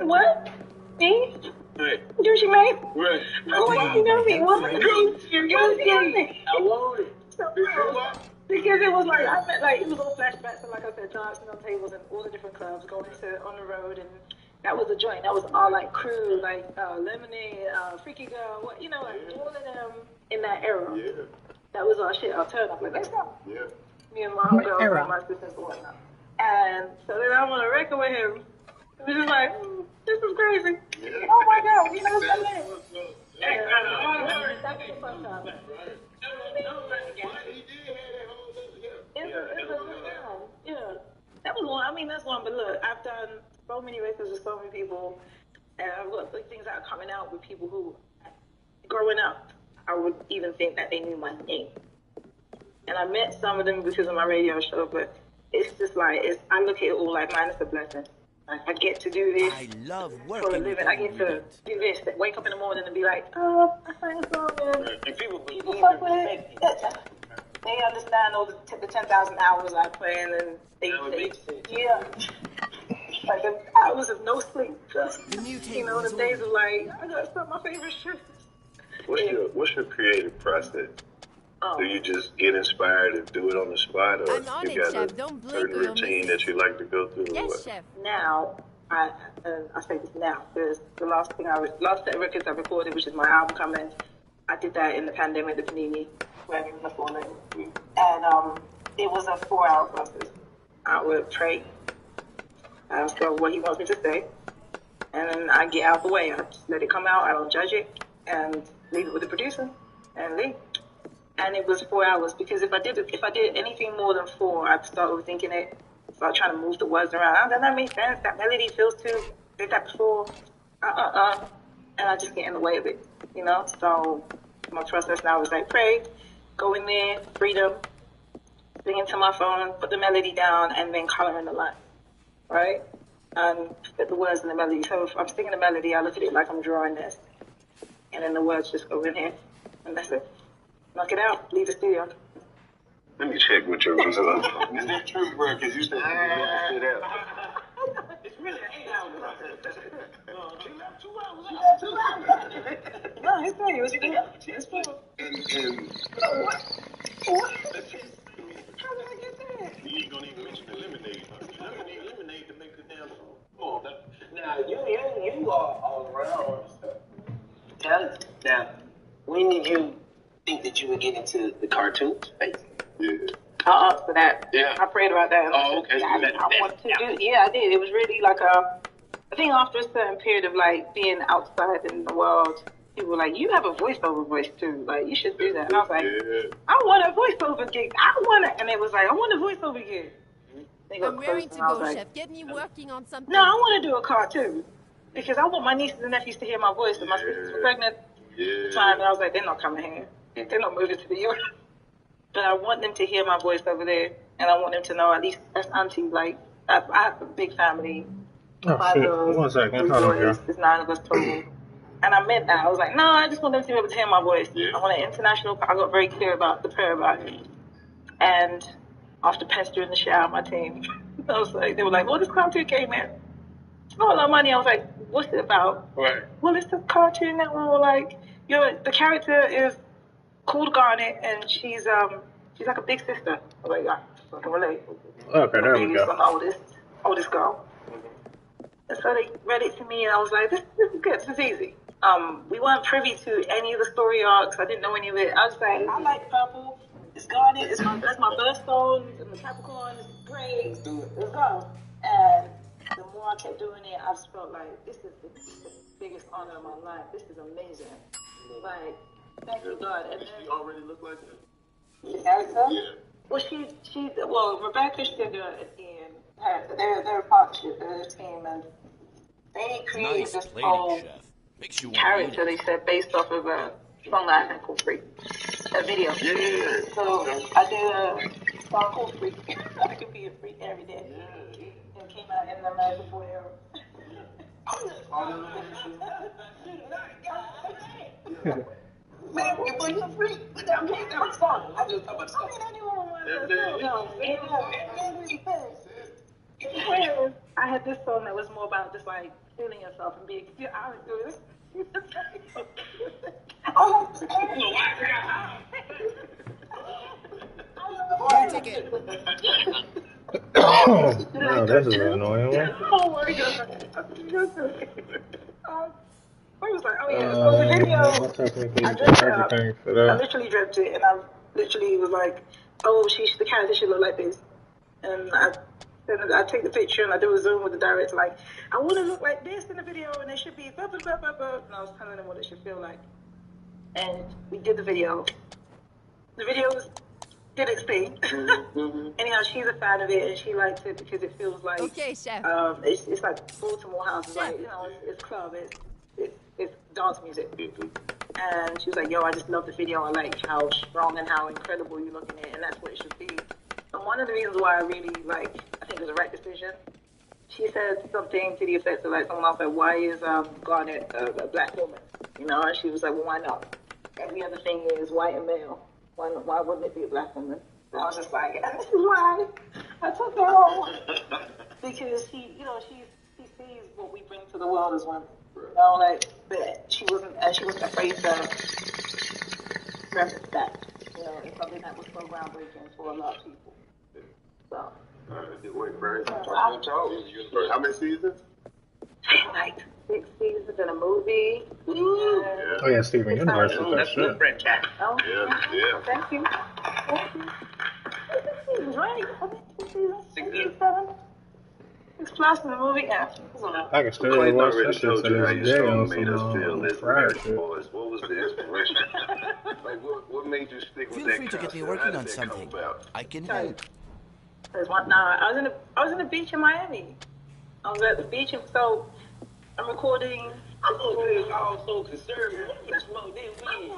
"What? Me? Right. Gucci Mane? Right. What? You know me? What? Gucci. I want it. Because it was like I meant like it was all flashbacks and like I said, dancing on tables and all the different clubs, going to on the road, and that was a joint. That was all like crew, like Lemonade, Freaky Girl, what you know, like all of them in that era. Yeah. That was our shit. Our turn up, like let's go. Yeah. Me and my homegirl and my sisters and whatnot. And so then I'm on a record with him. It was just like, this is crazy. Yeah. Oh my God, we know something. Hey, That was the fun time. It's a good time, yeah. That was one. I mean, that's one. But look, I've done so many records with so many people, and I've got things that are coming out with people who, growing up, I would even think that they knew my name. And I met some of them because of my radio show, but it's just like, I look at it all like, man, it's a blessing. Like, I get to do this I love for a working with living. I get to ingredient. do this, wake up in the morning and be like, oh, I sang a song And people believe people and fuck with respect it. it. They understand all the 10,000 hours I plan, and they makes sense. yeah. Like the hours of no sleep. The new You table know, is the days ordered. of like, I gotta start my favorite shift. What's your creative process? Oh. Do you just get inspired and do it on the spot, or I'm on you it, got chef. a Don't blink certain or you'll routine miss that it. you like to go through? Or Yes, what? chef. Now, I say this now because the last set of records I recorded, which is my album coming, I did that in the pandemic, the panini, wherever you call it, and it was a 4-hour process. I would pray, ask God what He wants me to say, and then I get out the way. I just let it come out. I don't judge it, and leave it with the producer, and leave. And it was 4 hours because if I did anything more than 4, I'd start overthinking it. Start trying to move the words around. Doesn't that make sense? That melody feels too. Did that before. And I just get in the way of it, you know. So my process now is like pray, go in there, freedom, sing into my phone, put the melody down, and then color in the line, right? And put the words in the melody. So if I'm singing the melody, I look at it like I'm drawing this, and then the words just go in here, and that's it. Knock it out. Leave the studio. Let me check what your result is. Is that true, bro? Because you said you never sit out. It's really 8 hours. She left 2 hours. No, it's funny. What you doing? It's fun. And What? How did I get there? you ain't gonna even mention the lemonade. Lemonade to make the damn song. Come on, Now, you are all around stuff. Tell us. Now, when did you think that you would get into the cartoon space? yeah. For that. Yeah. I prayed about that. Oh, okay. I wanted to do. Yeah, I did. It was really like I think after a certain period of like being outside in the world, people were like, "You have a voiceover voice too. Like you should do that." And I was like, Yeah. "I want a voiceover gig. I want it." And it was like, "I want a voiceover gig." They got I'm close, raring and to I was go, like, chef. Get me working on something. "No, I want to do a cartoon because I want my nieces and nephews to hear my voice." And my sisters were pregnant at the time, and I was like, "They're not coming here. They're not moving to the U.S." But I want them to hear my voice over there, and I want them to know at least as auntie, like I have a big family. Oh, 5 shit. girls, 1 second. 3 Hold on, boys. y'all. There's 9 of us total. And I meant that. I was like, no, I just want them to be able to hear my voice. I want an international. I got very clear about the prayer about it. And after pestering the shit out of my team, I was like, they were like, well, this cartoon came in. It's not a lot of money. I was like, what's it about? Right. Well, it's a cartoon that we're like, the character is called Garnet, and she's like a big sister. I was like, I can relate. Okay, there we Baby's go. the oldest girl. And so they read it to me, and I was like, this is good. This is easy. We weren't privy to any of the story arcs. I didn't know any of it. I was like, I like purple. It's Garnet. That's my birthstone. And the Capricorn is great. Let's do it. Let's go. And the more I kept doing it, I just felt like this is the biggest honor of my life. This is amazing. Like, thank you, God. And then She already look like that? the character. Yeah. Well, Rebecca Sugar and Ian they're a partnership, they're a team, and they created Nice this plating, whole chef. Makes you want to character. eat They said based off of a song that I had called Freak, a video. Yeah. So I did a song called Freak. I could be a freak every day. And it came out in the American Boy era. Man, but you're free. That was fun. I just talk about stuff. I had this song that was more about just like feeling yourself and being. I would do this. Your ticket. No, this is an annoying one. Oh my god. Where was I? Oh yeah, so the video. I technically I did dreamt it up. everything for I that. literally dreamt it, and I literally was like, "Oh, the character should look like this." And I take the picture and I do a zoom with the director, like, "I want to look like this in the video, and it should be blah blah blah blah blah." And I was telling them what it should feel like, and we did the video. The video was did it sing. Anyhow, she's a fan of it, and she likes it because it feels like Okay, chef. it's like Baltimore House, it's like, you know, it's club, it's dance music. And she was like, yo, I just love the video. I like how strong and how incredible you look in it, and that's what it should be. And one of the reasons why I really like, I think it was the right decision. She said something to the effect of like, someone else like, why is Garnet a black woman? You know, and she was like, well, why not? Every other thing is white and male. Why wouldn't it be a black woman? And I was just like, this is why I took her home. Because she sees what we bring to the world as women. You know, like, but she wasn't afraid to reference that. You know, it's something that was so groundbreaking for a lot of people. So. It went very well. How many seasons? Like 6 seasons in a movie. Oh yeah, Steven Universe is that That's shit. good, French cat. Oh, Yeah. Thank you. 6 seasons, right? I think 6 seasons. 6 6, 7. 6 plus in the movie. Yeah. I can still Clayton watch already that shit told to you how this your day on song made us feel some as fried American shit. boys. What was the inspiration? Like, what made you stick with Feel that free to get me concept? working How on did that come something. about? I can help. There's one. Now I was in the beach in Miami. I was at the beach, and so I'm recording. It's all so conservative. You smoke this weed.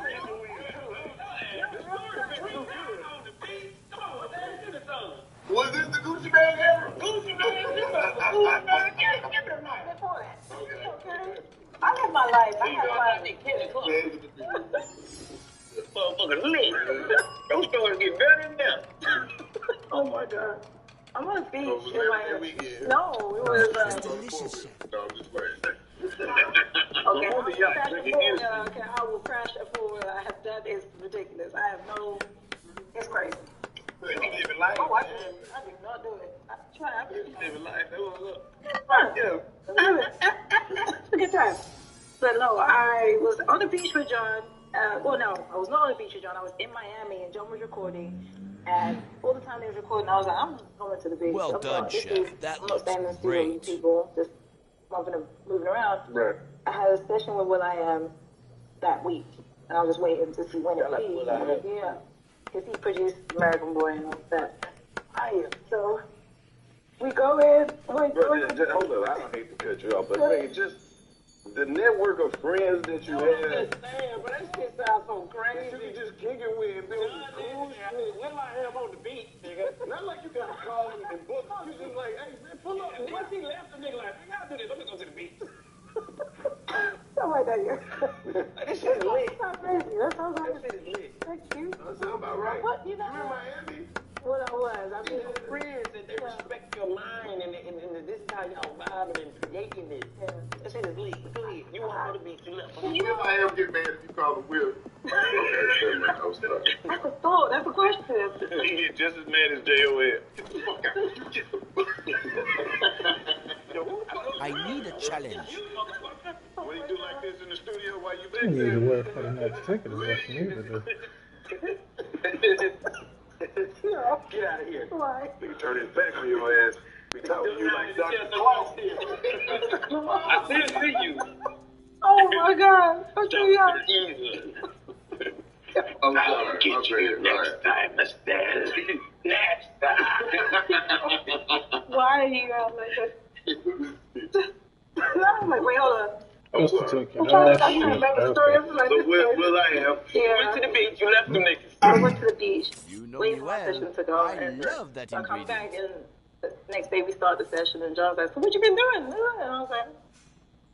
Was this the Gucci bag era? Gucci bag. Give me the mic. Before that. Okay. I live my life. I have my Motherfucker lit. Those stories get better than that. Oh my God. I'm on the beach was in every Miami. weekend. No, it was. Delicious, chef. No, I'm just playing. Okay, I will crash a four-wheeler. Okay, I will crash a four-wheeler. That is ridiculous. I have no. It's crazy. You live life. Oh, I did not do it. I tried. Living life. That was up. Yeah. It's a good time. But no, I was on the beach with John. Well, no, I was not on the beach with John. I was in Miami, and John was recording. And all the time he was recording, I was like, I'm going to the beach. Well I'm done, not, Chef. That I'm not looks staying in the studio with great. people, just moving around. Right. I had a session with Will.i.am that week, and I was just waiting to see when it like would be. Will.i.am? Yeah, because he produced American Boy and all that. So we go in. Hold up, I don't hate to cut you off, but man, just the network of friends that you have. But that shit sounds so crazy. You can just kick it with and build cool shit. When I am on the beach, nigga. Not like you gotta call him and book. You just like, hey man, pull up. And once he left, the nigga like, we gotta do this. Let me go to the beach. Something like that, yeah. This shit is lit. That's not crazy. That sounds like This shit is lit. that's cute. That sound about right. What, you know? You in Miami? What I was. I mean, Your friends and they respect your mind and this is how y'all vibing and creating this. This shit is lit. Go ahead. You want to go to the beach? You left. Will I am get mad if you call him Will? I was stuck. that's a thought. That's a question. He get just as mad as J.O.L. Get the fuck out. Get the I need a challenge. What do you do like this in the studio while you back You need there? to work for the next ticket is what you need to do. Get out of here. Why? Nigga turn his back on your ass. We talking to you like Dr. Claus. I still see you. Oh my God. I'm too young. Easily. I'm I'll sorry. get you next time, Mr. Next time. Why are you like this? I'm like, wait, hold on. Just to take I'm it trying off. to remember the story. I'm like, So this Will I am. yeah. Went to the beach, you left them niggas. I went to the beach. You know waiting me for my well. session to go. I and love that I come back ingredient. and the next day we start the session and John's like, so what you been doing? And I was like,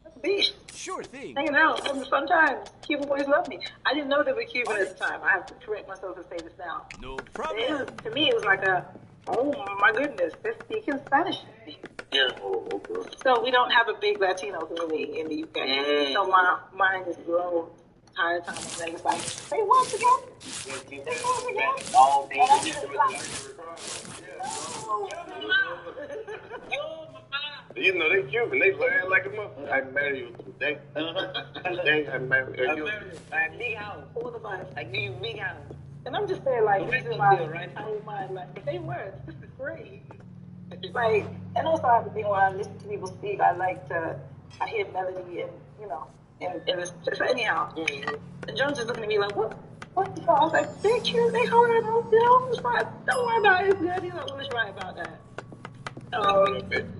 at the beach, Sure thing. hanging out, having fun times. Cuban boys love me. I didn't know they were Cuban at the time. I have to correct myself and say this now. No It was, problem. to me, it was like oh my goodness, they're speaking Spanish. Yeah. So we don't have a big Latino community in the UK. So my mind is blown entire time. And it's like, say once again? Say once again? All day. And I'm just like, You know they Cuban. They learn like a motherfucker. I marry you today. Today I marry you. Like big house. all the vibes. I give you big house. And I'm just saying, like, this is Mexican my deal, right? entire mind. Like, they words. This is great. Like, and also I have a thing when I listen to people speak, I hear melody and, you know, and it's just anyhow. And John's just looking at me like, what what the fuck? I was like, bitch, they hold it on. Don't worry about it. It's good. He's like, well, let's write about that.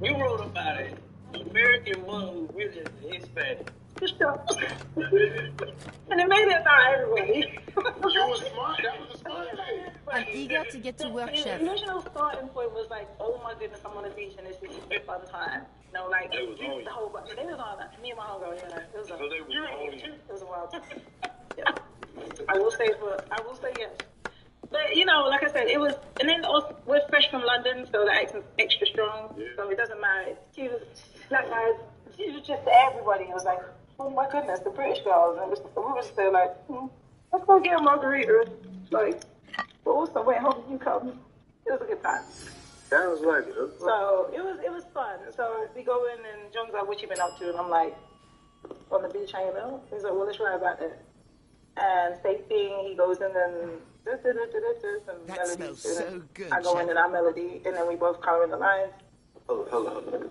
You wrote about it. American mom who really is Hispanic. Just and it made it about everybody. You was smart. That was a smart thing. I'm eager to get to work, The chef. original starting point was like, oh my goodness, I'm on the beach and it's just a fun time. You know, like They was on you. the whole bunch. They was on that. Me and my homegirl, you know, it was So they was on you. it was a wild time. Yeah. I will say yes. But you know, like I said, it was, and then also we're fresh from London, so the accent's extra strong. Yeah. So it doesn't matter. She was black guys. She was just everybody. It was like, oh my goodness, the British girls, and we were just there like, let's go get a margarita. Like, but also wait, home you come. It was a good time. Sounds like it. So it was fun. So we go in and John's like, what you been up to? And I'm like, on the beach hanging out. He's like, well, let's try about that. And same thing, he goes in and some That melodies. smells so good, I go in and I melody, and then we both color in the lines. Hold on.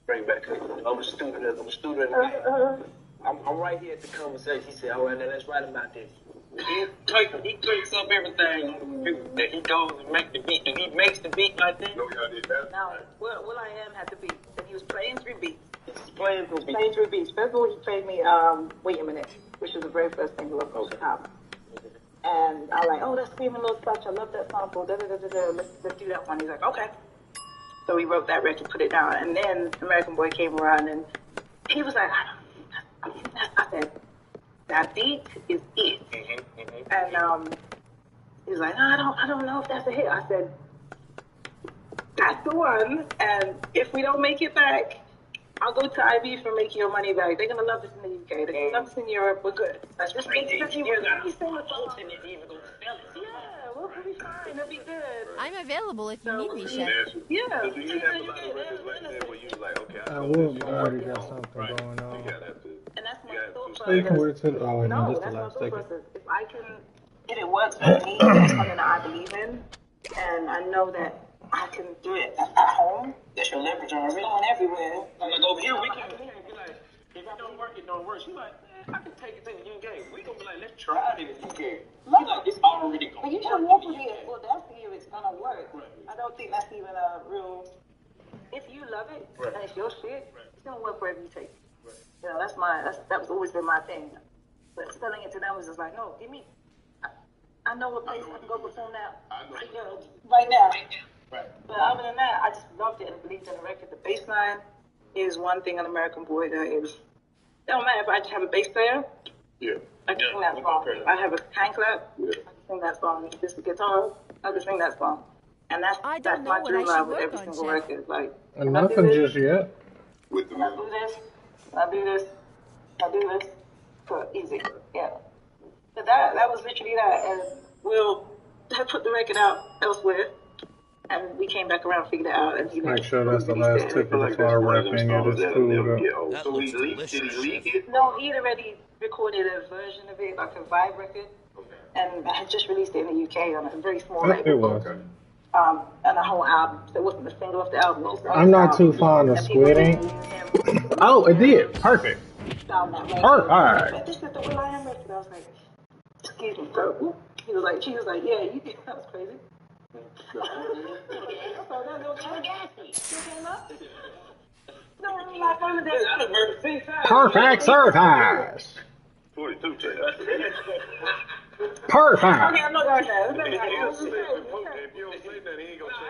Bring back. I'm a student. I'm right here at the conversation. He said, all right, now let's write about this. He clicks up everything that he goes and make the beat. He makes the beat like that. No, y'all did that. Now, Will I Am had the beat, and he was playing 3 beats. He's playing for beat. Playing 3 beats. First of all, he played me Wait a Minute, which was the very first single of the album. And I was like, oh, that's Screaming Little Touch. I love that sample. Let's do that one. He's like, okay. So we wrote that record, put it down. And then American Boy came around and he was like, I said, that beat is it. And he was like, no, I don't know if that's a hit. I said, that's the one. And if we don't make it back, I'll go to IB for making your money back. They're going to love this in the UK. They're going to love this in Europe. We're good. That's just make it. Yeah, we'll be fine. It'll be good. I'm available if you need me, chef. Yeah. So do you have a lot of records like that where you was like, okay, I would already got something right. going on. You gotta have to. And that's my thought So you can process. wait till, oh, no, No, just the that's my last thought second. process. If it works for me, that's something that I believe in. And I know that I can do it at home. That's your leverage on It's going everywhere. Like over here, we can be like, if it don't work, it don't work. She's like, man, I can take it to the UK. We gonna be like, let's try it in the UK. She's like, it's already But gonna you work. should want to be it. Well, that's the it's gonna work. I don't think that's even a real. If you love it and it's your shit, it's gonna work wherever you take it. You know, that was always been my thing. But selling it to them was just like, no, give me. I know a place I can go perform now. Right now. Right. But other than that, I just loved it and believed in the record. The bass line is one thing on American Boy that is. It don't matter if I just have a bass player. Yeah. I can sing that song. I have a hand clap. Yeah. I can sing that song. If it's a guitar, I can sing that song. And that's I don't know my what I dream should line with work every on, single Chef. record. Like, And if I do nothing this, just yet. With the I do this, I do this, I do this. So easy. Yeah. But that was literally that. And Will had put the record out elsewhere. And we came back around and figured it out. And he Make sure that's the last I ticket feel like before that's one of them wrapping it. songs It's that'll cool never though. get old. That So looks he leaked. Did delicious, he leak Chef. it? No, he had already recorded a version of it, like a vibe record. And I had just released it in the UK on a very small It label. was. And a whole album. So it wasn't a single off the album. It was just I'm not too album. fond of And people Squid didn't Ink. use him Oh, it did. Perfect. down that way. Perfect. But this is the Will I Am record. I was like, excuse me, sir. She was like, yeah, you did. That was crazy. No, I'm like, one of them. Perfect service. 42 check. Perfect. Okay, I'm not going there. If you don't say nothing, he ain't gonna say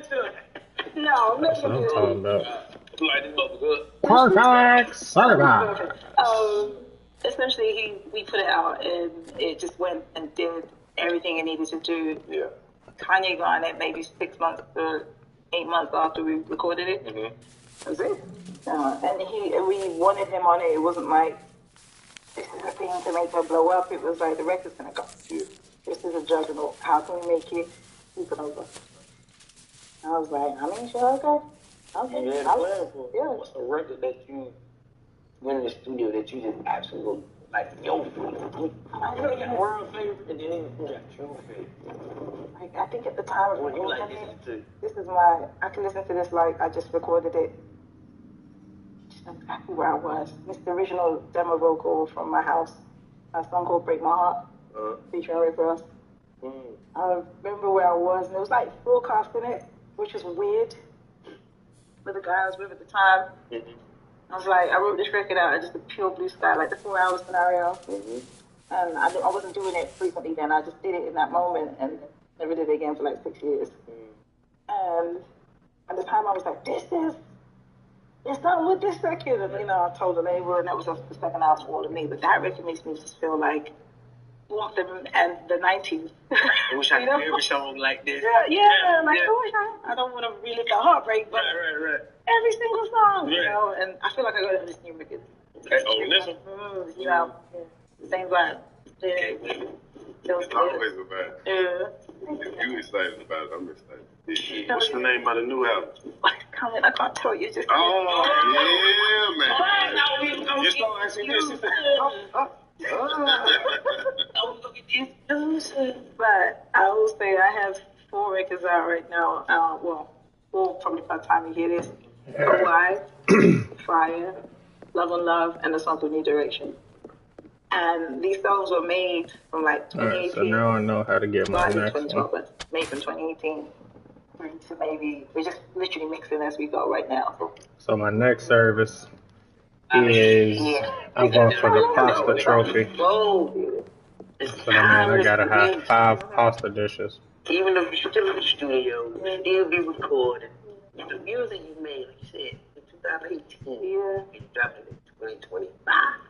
nothing. No, That's what I'm talking about. Light this bubble up. Perfect service. Essentially, we put it out and it just went and did everything it needed to do. Yeah. Kanye got on it maybe 6 months or 8 months after we recorded it. That was it. And we wanted him on it. It wasn't like, this is a thing to make her blow up. It was like, the record's gonna go. This is a juggernaut. How can we make it keep it over? I was like, I mean, sure, okay. Okay. You had a plan for it. Yeah. What's a record that you went in the studio that you just absolutely like, yo, I really got world favorite, and then you got your favorite. Like, I think at the time, When you like listen to this is I can listen to this like I just recorded it exactly where I was. It's the original demo vocal from my house. A song called Break My Heart, featuring Rick Ross. I remember where I was, and it was like broadcasting it, which was weird. With the guy I was with at the time. I was like, I wrote this record out at just a pure blue sky, like the 4 hour scenario. And I wasn't doing it frequently then. I just did it in that moment and never did it again for like 6 years. And at the time I was like, it's not with this record. And, you know, I told the label, and that was the second album all of me. But that record makes me just feel like walk them and the 90s. I wish I could do every song like this. I don't want to relive the heartbreak, but Right. every single song, you know. And I feel like I got it on this new record. Listen. You know, same vibe. It's always a vibe. Yeah. If you excited about it, I'm excited. What's the name of the new album? Comment, I can't tell you. Just yeah, man. You start asking this. But I will say I have 4 records out right now. Well, probably by the time you hear this. Hawaii, Fire, Love and Love, and A Song through New Direction. And these songs were made from like 2018. Alright, so now I know how to get my next one. But made from 2018. So maybe we're just literally mixing as we go right now. So my next service is I'm going for the pasta trophy. Whoa. So that means I gotta have 5 pasta dishes. Even if you're still in the studio, you still be recording. The music you made, like you said, in 2018, you dropped it in 2025.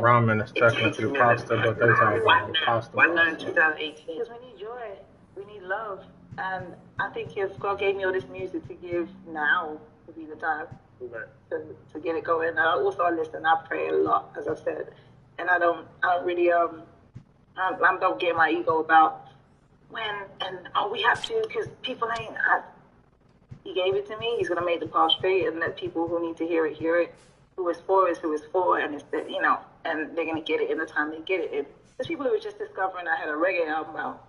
Ramen is technically pasta, but they talk about pasta. Why not in 2018? Because we need joy, we need love, and I think if God gave me all this music to give, now would be the time to get it going. And I also listen, I pray a lot, as I've said, and I don't really I don't get my ego about when and we have to, because people ain't. He gave it to me. He's gonna make the path straight, and let people who need to hear it hear it. Who is for is who is for, and it's that, you know, and they're gonna get it in the time they get it. There's people who were just discovering I had a reggae album out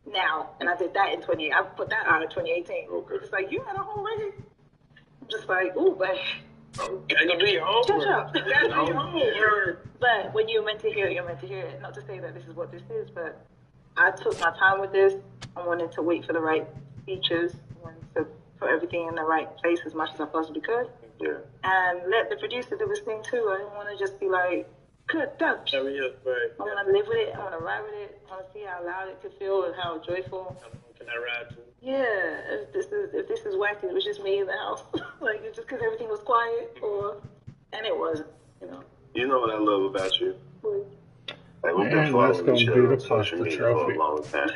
now, and I did that in 20. I put that out in 2018. Okay. It's like, you had a whole reggae. I'm just like, ooh, but gotta go do your homework. Shut up. You gotta do your homework. But when you're meant to hear it, you're meant to hear it. Not to say that this is what this is, but I took my time with this. I wanted to wait for the right features. I wanted to put everything in the right place as much as I possibly could. Yeah. And let the producer do his thing too. I didn't want to just be like, good, done. Hurry up, right. I want to live with it. I want to ride with it. I want to see how loud it could feel and how joyful. Can I ride too? Yeah. If this is wacky, it was just me in the house. Like, it's just because everything was quiet, and it wasn't, you know. You know what I love about you? Like, we've been And following let's go each do other the on social pasta media for a trophy. long time.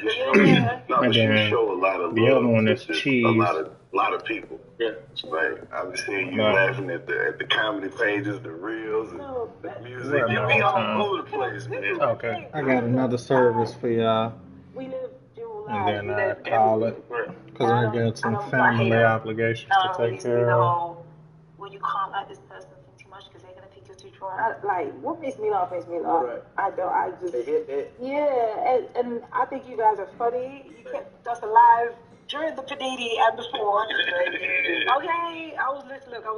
Yeah. No, but And you then show a lot of the love other one is to cheese. A lot of people. Yeah. Like, I've been seeing you No. laughing at the comedy pages, the reels, and the music. Right You now, be all over the place, man. Okay. I got another service for y'all, We live dual And lives. then We I live call it everywhere. because I got some family obligations to take care of. When you can't like this person too much because they're gonna think you're too dry. Like, what makes me laugh makes me laugh. Right. I don't. I just. They hit that. Yeah, and I think you guys are funny. You kept us alive during the panini and before. Okay, I was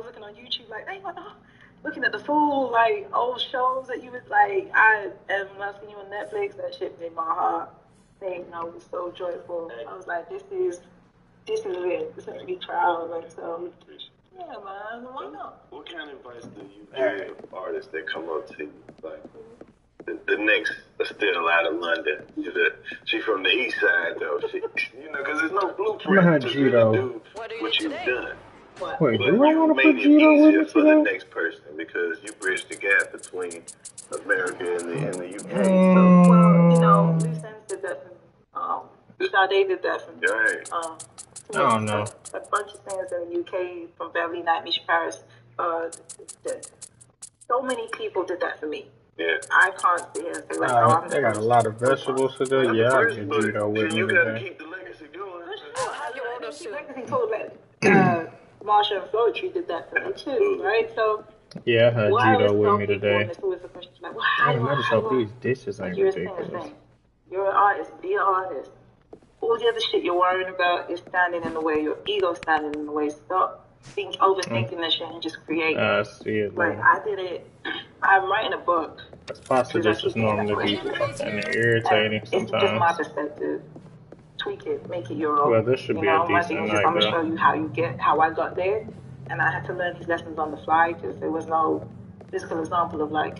looking on YouTube like, hey, what? Looking at the full like old shows that you was like. And when I seen you on Netflix, that shit made my heart sing. I was so joyful. I was like, this is it. This makes me proud. Like, so. Yeah, man, why not? What kind of advice do you give artists that come up to you? Like, the next still out of London. She from the east side, though. Because there's no blueprint to really do what you've done. Wait, But do I you want to made put it Gito with easier me for the today? next person because you bridged the gap between America and the UK. Well, you know, Loose Ends did that for me. Sade did that for me. Right. I don't know. A bunch of singers in the UK, from Beverly Night, Misha Paris. So many people did that for me. Yeah. I can't sit here and say, like, oh, I'm They got a lot of vegetables today. Not the Yeah, I first, get but Gito with me you got to today. keep the legacy going. Marsha and Floetry did that for me too, right? So Yeah, I had why Gito was with some me people, today. and it's always the question, like, well, how Hey, do I, notice how how do I? these dishes ain't You're ridiculous. You're an artist. Be an artist. All the other shit you're worrying about is standing in the way. Your ego standing in the way. Stop overthinking this shit and just create. I see it Like though. I did it. I'm writing a book That's pasta because I dishes keep getting that normally be question. and they're And irritating it's just my sometimes. perspective. Tweak it, make it your Well, own. this should You be a know, my thing decent is just night I'm gonna though. show you how I got there, and I had to learn these lessons on the fly because there was no physical example of like,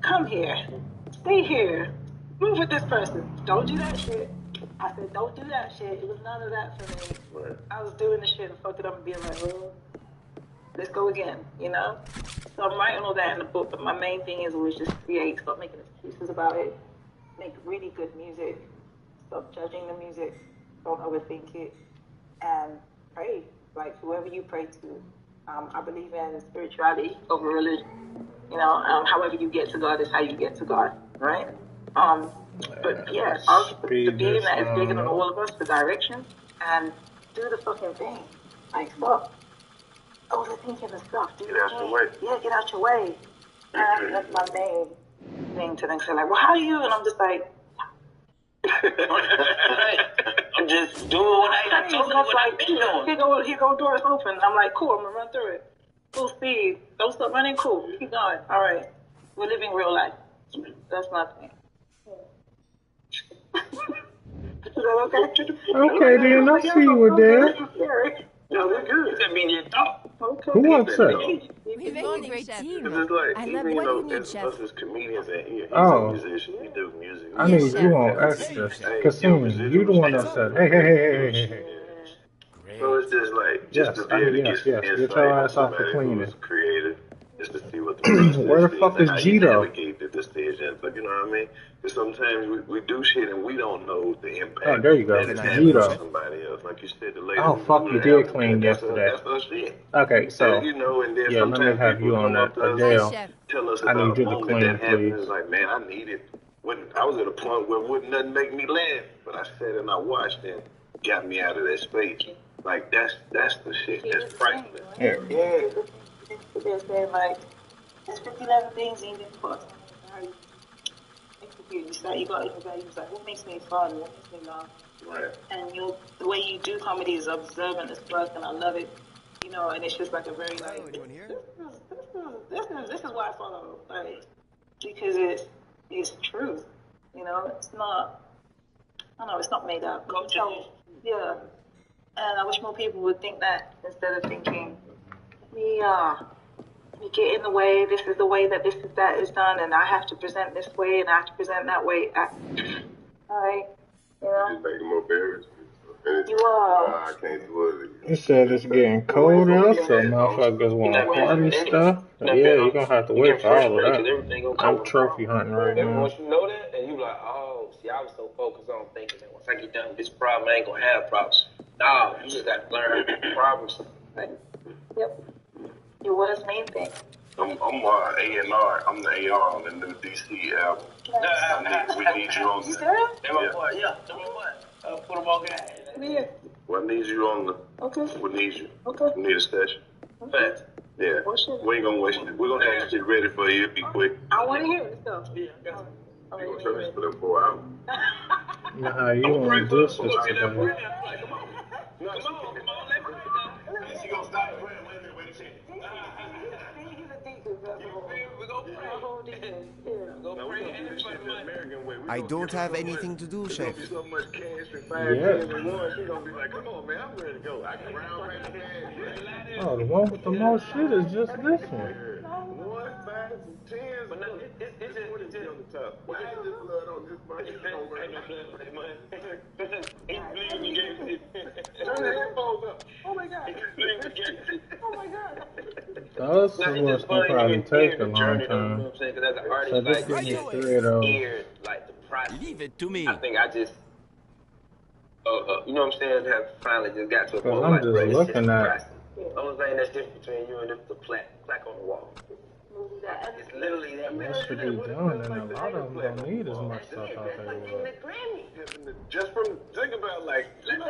come here, stay here, move with this person, don't do that shit. I said, don't do that shit. It was none of that for me. I was doing the shit and fucking up and being like, well, let's go again, you know? So I'm writing all that in the book, but my main thing is always just create, stop making excuses about it, make really good music, stop judging the music, don't overthink it, and pray. Like whoever you pray to. I believe in spirituality over religion. You know, however you get to God is how you get to God, right? But yeah, the being that is bigger than all of us, the direction, and do the fucking thing. Like stop overthinking the stuff. Do Get out your way. Yeah, get out your way. And that's my main thing to them. So like, well, how are you? And I'm just like, I'm just doing what I told you what I've been doing. Here go doors open. I'm like, cool, I'm gonna run through it. Full speed. Don't stop running, cool. Keep going. All right. We're living real life. That's my thing. Okay, then I see you with that. No, we're good. It's been your thought. Okay. Who upset? We make a great team. Because it's like, I even, love you what know, you need, as Chef. us as comedians, and he's Oh. a musician, we do music. I Yes, need chef. you on extra. Cassine, you the one that said, hey. So it's just like, just Yes, to be able to yes. get Get insight your on ass off the somebody cleaning. who's creative, just to see what the process Where the fuck and is how you Gito? navigate the stage and stuff, you know what I mean? Because sometimes we do shit and we don't know the impact Oh, there you go. that it's Can I having Gito. on somebody else. Like you said, the lady Oh, who fuck, blew you the did album, clean that's yesterday. That's her shit. Okay, so, You know, and then yeah, let me sometimes have people you on come up that. to us Hi, Adele, chef. tell us I about need a you to moment clean, that happened. please. It's like, man, I needed. When I was at a point where wouldn't nothing make me laugh, but I sat and I watched and got me out of that space. Like that's the shit. That's priceless. Yeah. They're saying like, there's 59 things in this book. You start, you got your values like, what makes me fun? What makes me laugh? Right. And the way you do comedy is observant as fuck, and I love it. You know, and it's just like a very like, anyone here? this is why I follow, like, because it's truth. You know, it's not. I don't know, it's not made up. Yeah. And I wish more people would think that instead of thinking, you get in the way, this is the way that that is done, and I have to present this way, and I have to present that way. Alright, you know? Just making more barriers. You are. I can't do it. You said it's getting cold out, so motherfuckers want party stuff. Yeah, you're gonna have to wait for all of that. I'm trophy hunting right And now. once you know that, and you like, oh, see, I was so focused on thinking that once I get done with this problem, I ain't gonna have problems. No, you just got to learn problems. Right. Yep. Your what is main thing. I'm A&R. I'm the AR on the new DC album. We need you on You the. serious? That's my boy, yeah, that's my boy. Put him on guy. Yeah. Well, I need you on the. Okay. We need you. Okay. We need a session. Facts. Yeah. We ain't gonna waste it. We're gonna have shit ready for you. Be quick. I want to hear it, so. Yeah, I got You gonna show this for them 4 hours. Nah, you want this today. Come on, let me go. She gonna stop. Wait a second. He's a deacon, that's all. We go pray. A whole deacon. Yeah. Go Now, we pray gonna do and this shit everybody the money. American way. I don't have anything to do, There's chef. gonna be so much cash and 5 Yeah. kids and one. She's gonna be like, come on, man, I'm ready to go. I can round right the cash. Oh, the one with the most shit is just this one. 1, 5, 10. But no, it's just on the top. Why is this blood on this money? ain't no blood for that money. He believe we gave it. Turn the headphones up. Oh my God. He believe we gave it. Oh my God. Those Now, ones it's just can funny probably you take hear a the long journey, though, you know time. what I'm saying? Because as an artist, So just like, give me you 3 of those. hear, like, the process. Leave it to me. I think I just, you know what I'm saying? Have finally just got to a Cause point I'm like, just bro, it's looking just at- process. The only thing that's different between you and the plaque on the wall. It's literally that That much. should be done, and a lot of them don't need as much stuff out there. Would. Just from, think about like when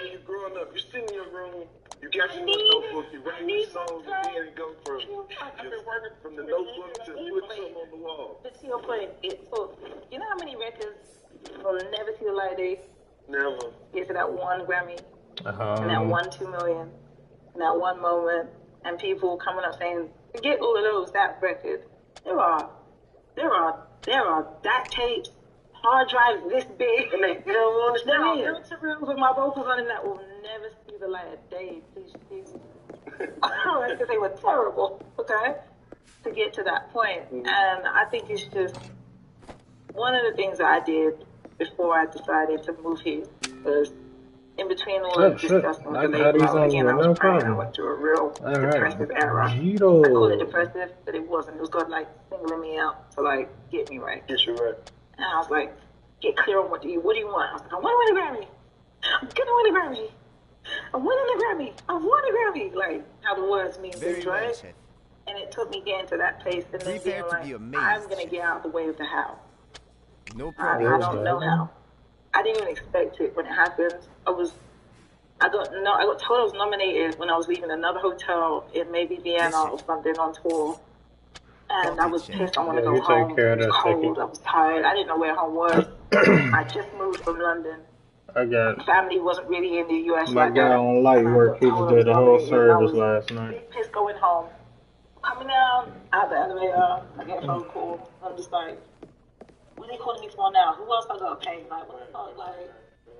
you're growing up, you're sitting in your room, you got your little notebook, you write your songs, and then it go from, I've been working from the notebook to put something on the wall. But to your point, so you know how many records will never see the light of day? Never. Get to that 1 Grammy and that 1 2 million. in that one moment, and people coming up saying, "Forget all of those, that record." There are that tapes, hard drives this big. And they don't understand. There are filter rooms with my vocals on them that will never see the light of day. Please, because they were terrible. Okay, to get to that point, and I think it's just one of the things that I did before I decided to move here was in between all of discussing with the label. Again, I was praying. I went through a real depressive era. I call it depressive, but it wasn't. It was God like singling me out to like get me right. Get you right. And I was like, get clear on what do you want? I was like, I want to win a Grammy. I'm gonna win a Grammy. I'm winning a Grammy. I won a Grammy. Like how the words mean things, right? Well, Chef. And it took me getting to that place and then being like, I'm gonna get out of the way of the how. No I problem. don't know how. I didn't even expect it when it happened. I got told I was nominated when I was leaving another hotel in maybe Vienna or something on tour. And I was pissed. I wanted to go home. It was cold. I was tired. I didn't know where home was. I just moved from London. Family wasn't really in the U.S. My guy on light work, he just did the whole service last night. Pissed going home. Coming down out the elevator, I get a phone call. I'm just like, what are they calling me for now? Who else I gotta pay? Like, what the fuck? Like,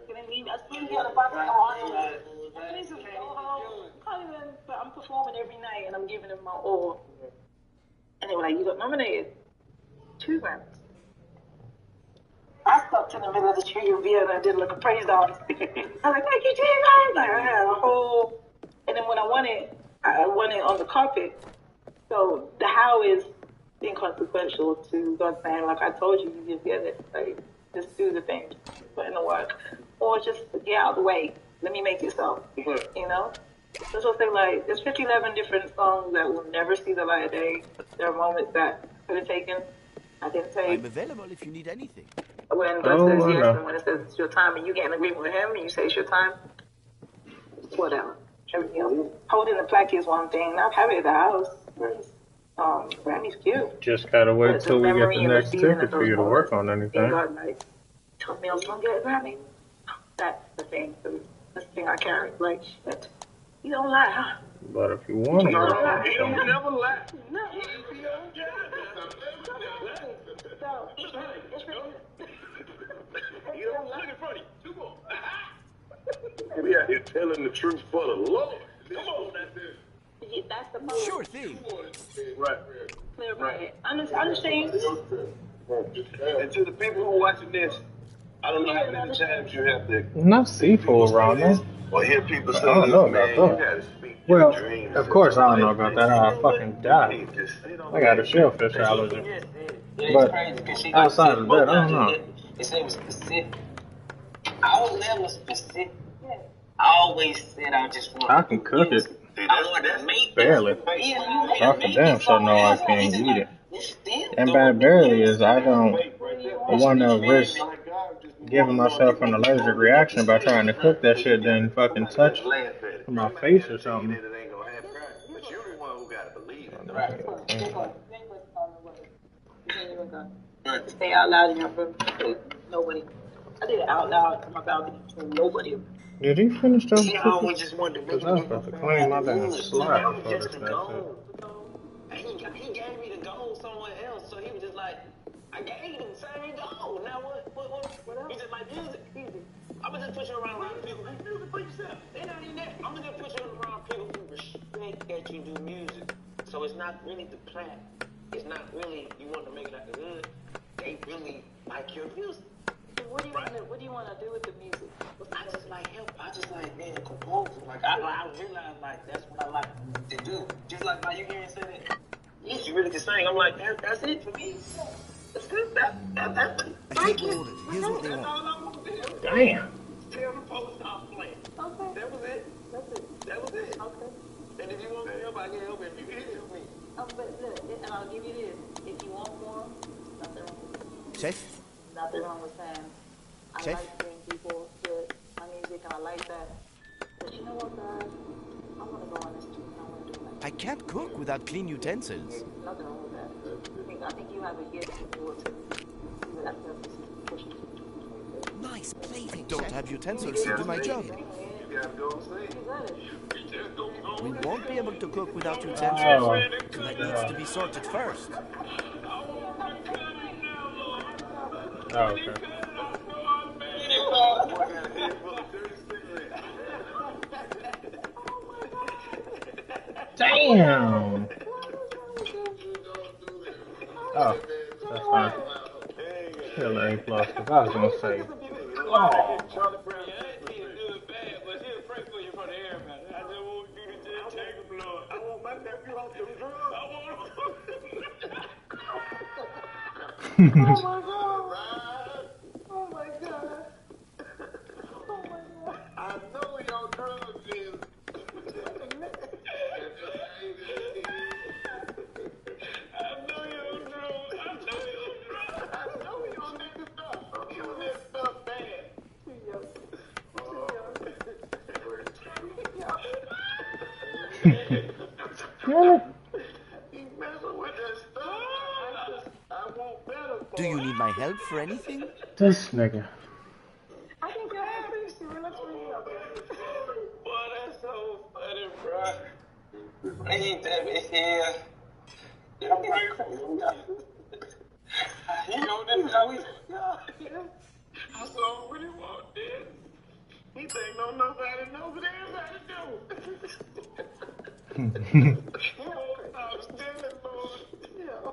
can they leave? I still get a box of I need to go home. But I'm performing every night and I'm giving them my all. And they were like, you got nominated. 2 Grammys. I stopped in the middle of the street in Vienna and did like a praise dance. I was like, thank you, Jesus. Like, I had a whole, and then when I won it on the carpet. So the how is inconsequential to God saying, like I told you, you just get it. Like, just do the things, put in the work. Or just get out of the way. Let me make it so. You know? That's what I say, like, there's 11 different songs that will never see the light of day. There are moments that could have taken, I didn't take. I'm available if you need anything. When God says yes, and when it says it's your time, and you get in agreement with Him, and you say it's your time, whatever. Everything else. Holding the plaque is one thing. Not having it at the house. Grammy's cute. Just gotta wait till we get the next ticket for you to work on anything. God, like, told me I was gonna get a Grammy. That's the thing. That's the thing I carry. Like, shit. You don't lie, huh? But if you want to, You don't never lie. No. You don't look in front of you. Come on. We out here telling the truth for the Lord. Come on, that's it. Yeah, that's the moment. Sure thing. Right. Clear right. Understand? And to the people who are watching this, I don't know how many times you have to not seafood ramen. or hear people say, I don't know man, about you that. gotta speak Well, your dreams. of course I don't know about that. I'll fucking die. I got a shellfish allergy. But outside of that, I don't know. It said it was specific. I was never specific. I always said I just want. I can cook it. I want to make Barely. I for damn sure know I can't eat it. And by barely is I don't want to risk giving myself an allergic reaction by trying to cook that shit, then fucking touch my face or something. But you're the one who gotta believe it. Stay out loud in your room. Nobody. I did it out loud on my balcony to nobody. Did he finish those I always just wanted to make because I was about to clean my damn slide before this next shit. He gave me the goal somewhere else, so he was just like, I gave him the same goal. Now what? He just like music. I'm gonna just put you around people. Make music for yourself. They're not even that. I'm gonna just put you around people who respect that you do music. So it's not really the plat. It's not really you want to make it like the hood. They really like your music. What do you want to do with the music? I just like help. I just like being a composer. Like I realize like that's what I like to do. Just like my you hearing say that. Yes, you really can sing. I'm like that's it for me. That's good. That's thank you. Here's what they That's want. all I want to do. Damn. Tell the folks stop playing. Okay. That was it. That's it. That was it. Okay. And if you want me to help, I can help. If you can help me. But look, and I'll give you this. If you want more, nothing wrong with it. Chef? Nothing wrong with saying, I Chef? like hearing people hear my music and I like that. But you know what, guys? I want to go on this tour and I want to do it. I can't cook without clean utensils. Nothing wrong with that. I think you have a gift to do it too. See what that does. Nice plating. Don't have utensils to do my job. You gotta go and sing. You got it. Just go We won't be able to cook without Oh, utensils. So that needs to be sorted first. oh, okay. Damn. Oh, that's fine. Still A plus, because I was gonna say, oh. Oh my god. I know your drugs is. Do you need my help for anything? This nigga. I think you're happy. She looks really up there. Boy, that's so funny, bro. Ain't that big here? You know this how we. I so really want this. He think no nobody know, but everybody know. He won't stop stealing, Lord. Yeah.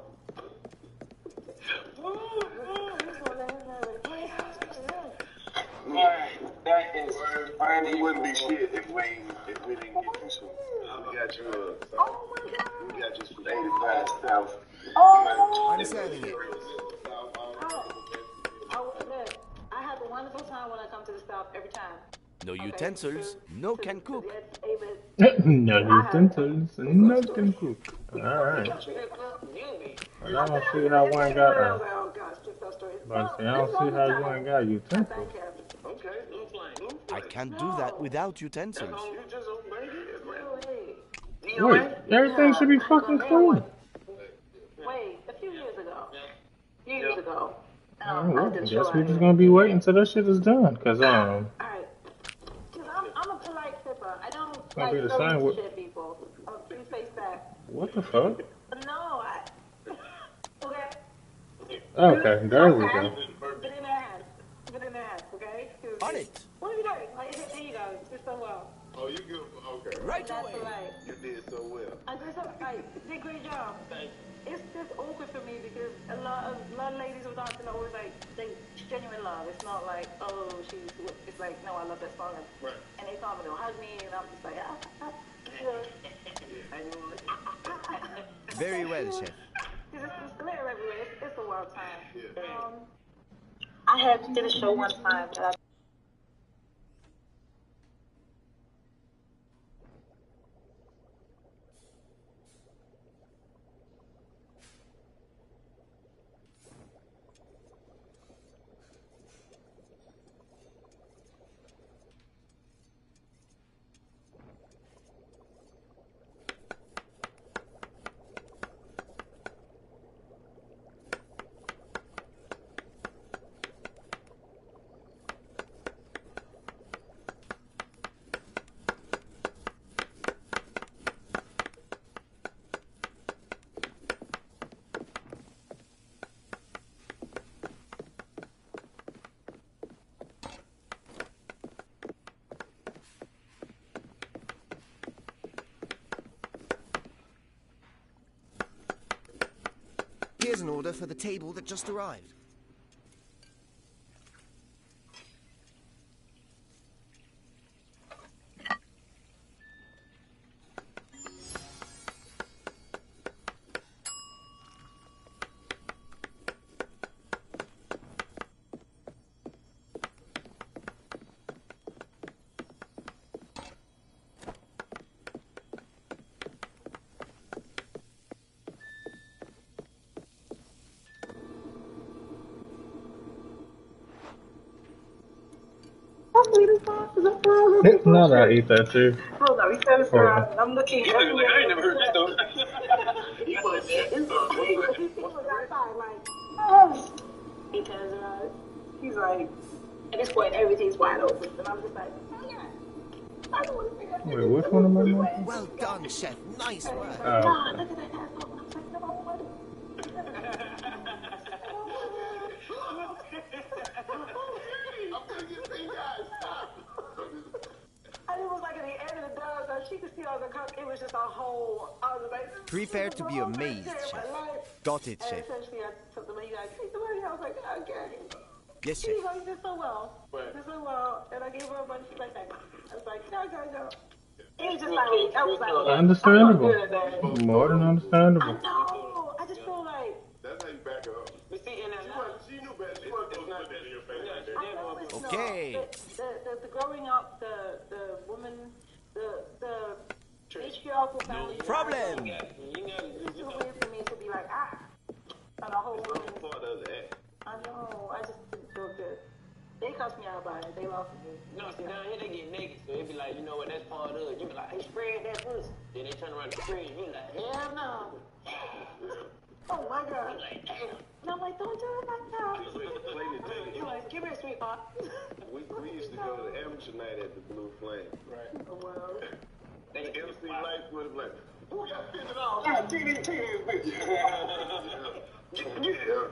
That is funny. It wouldn't be shit if we didn't get you some. We got you we got you some 85 stuff. I'm serving it. I have a wonderful time when I come to the South every time. No utensils, no can cook. No utensils, no can cook. Alright. But I don't see how one got but see, I don't see how you ain't got utensils. I can't do that without utensils. Wait, everything should be fucking clean. Wait, a few years ago. Well, I guess we're just gonna be waiting until that shit is done, cause Alright. Cause I'm a polite sipper. I don't gonna be the throw same into with shit, people. I'm a pretty face back. what the fuck? No, okay. Okay, there we go. Put in their hands. Okay? On it. What are you doing? Like, there you go. You did so well. Oh, you good? Okay. Right That's away. polite. You did so well. I did so, did a great job. It's just awkward for me because a lot of ladies with dancing are always like, they genuine love. It's not like, oh, it's like, no, I love that song. Right. And they come and they'll hug me and I'm just like, Very well, chef. It's glitter everywhere. It's a wild time. Yeah. I did a show one time that I Here's an order for the table that just arrived. No, no, I eat that too. hold on, we said this around. I'm looking everywhere. I ain't never heard that though. You was People outside, like, oh. He turns around. He's like, at this point, everything's wide open. And I'm just like, oh yeah. Wait, which one am I making? Well done, chef. Nice work. Oh, okay. Look at that asshole. I was like, no, I want And it was like at the end of the dance, and she could see all the cup. It was just a whole. I was like, Prepare to be amazed, chef. Got it, and chef. essentially, I took the lady, like, take the lady. I was like, okay. Yes, She chef. did so well. She did so well. And I gave her a bunch. She's like, I was like, go. It was just like, that was like, Understandable. I felt good, More than understandable. I know. I just feel like. That's how you back her up. But see, and She knew better. She wasn't going to put that in your face like that. I know it's Okay. not. The growing up, the woman, the patriarchal family. Problem. It's too weird for me to be like, on a whole woman. Part of that. I know. I just didn't feel good. They cussed me out about it. They lost me. no, see, down here they get naked, so it be like, you know what, that's part of it. You be like, hey, spread that pussy. Then they turn around and spread it. You be like, hell no. Oh my God. You like, damn. And I'm like, don't do it like that. You're like, give me a sweetheart. We used to go to the amateur night at the Blue Flame. Right. Oh, well. They get MC Lights would have like, who got $50? Yeah, TD, bitch. Yeah.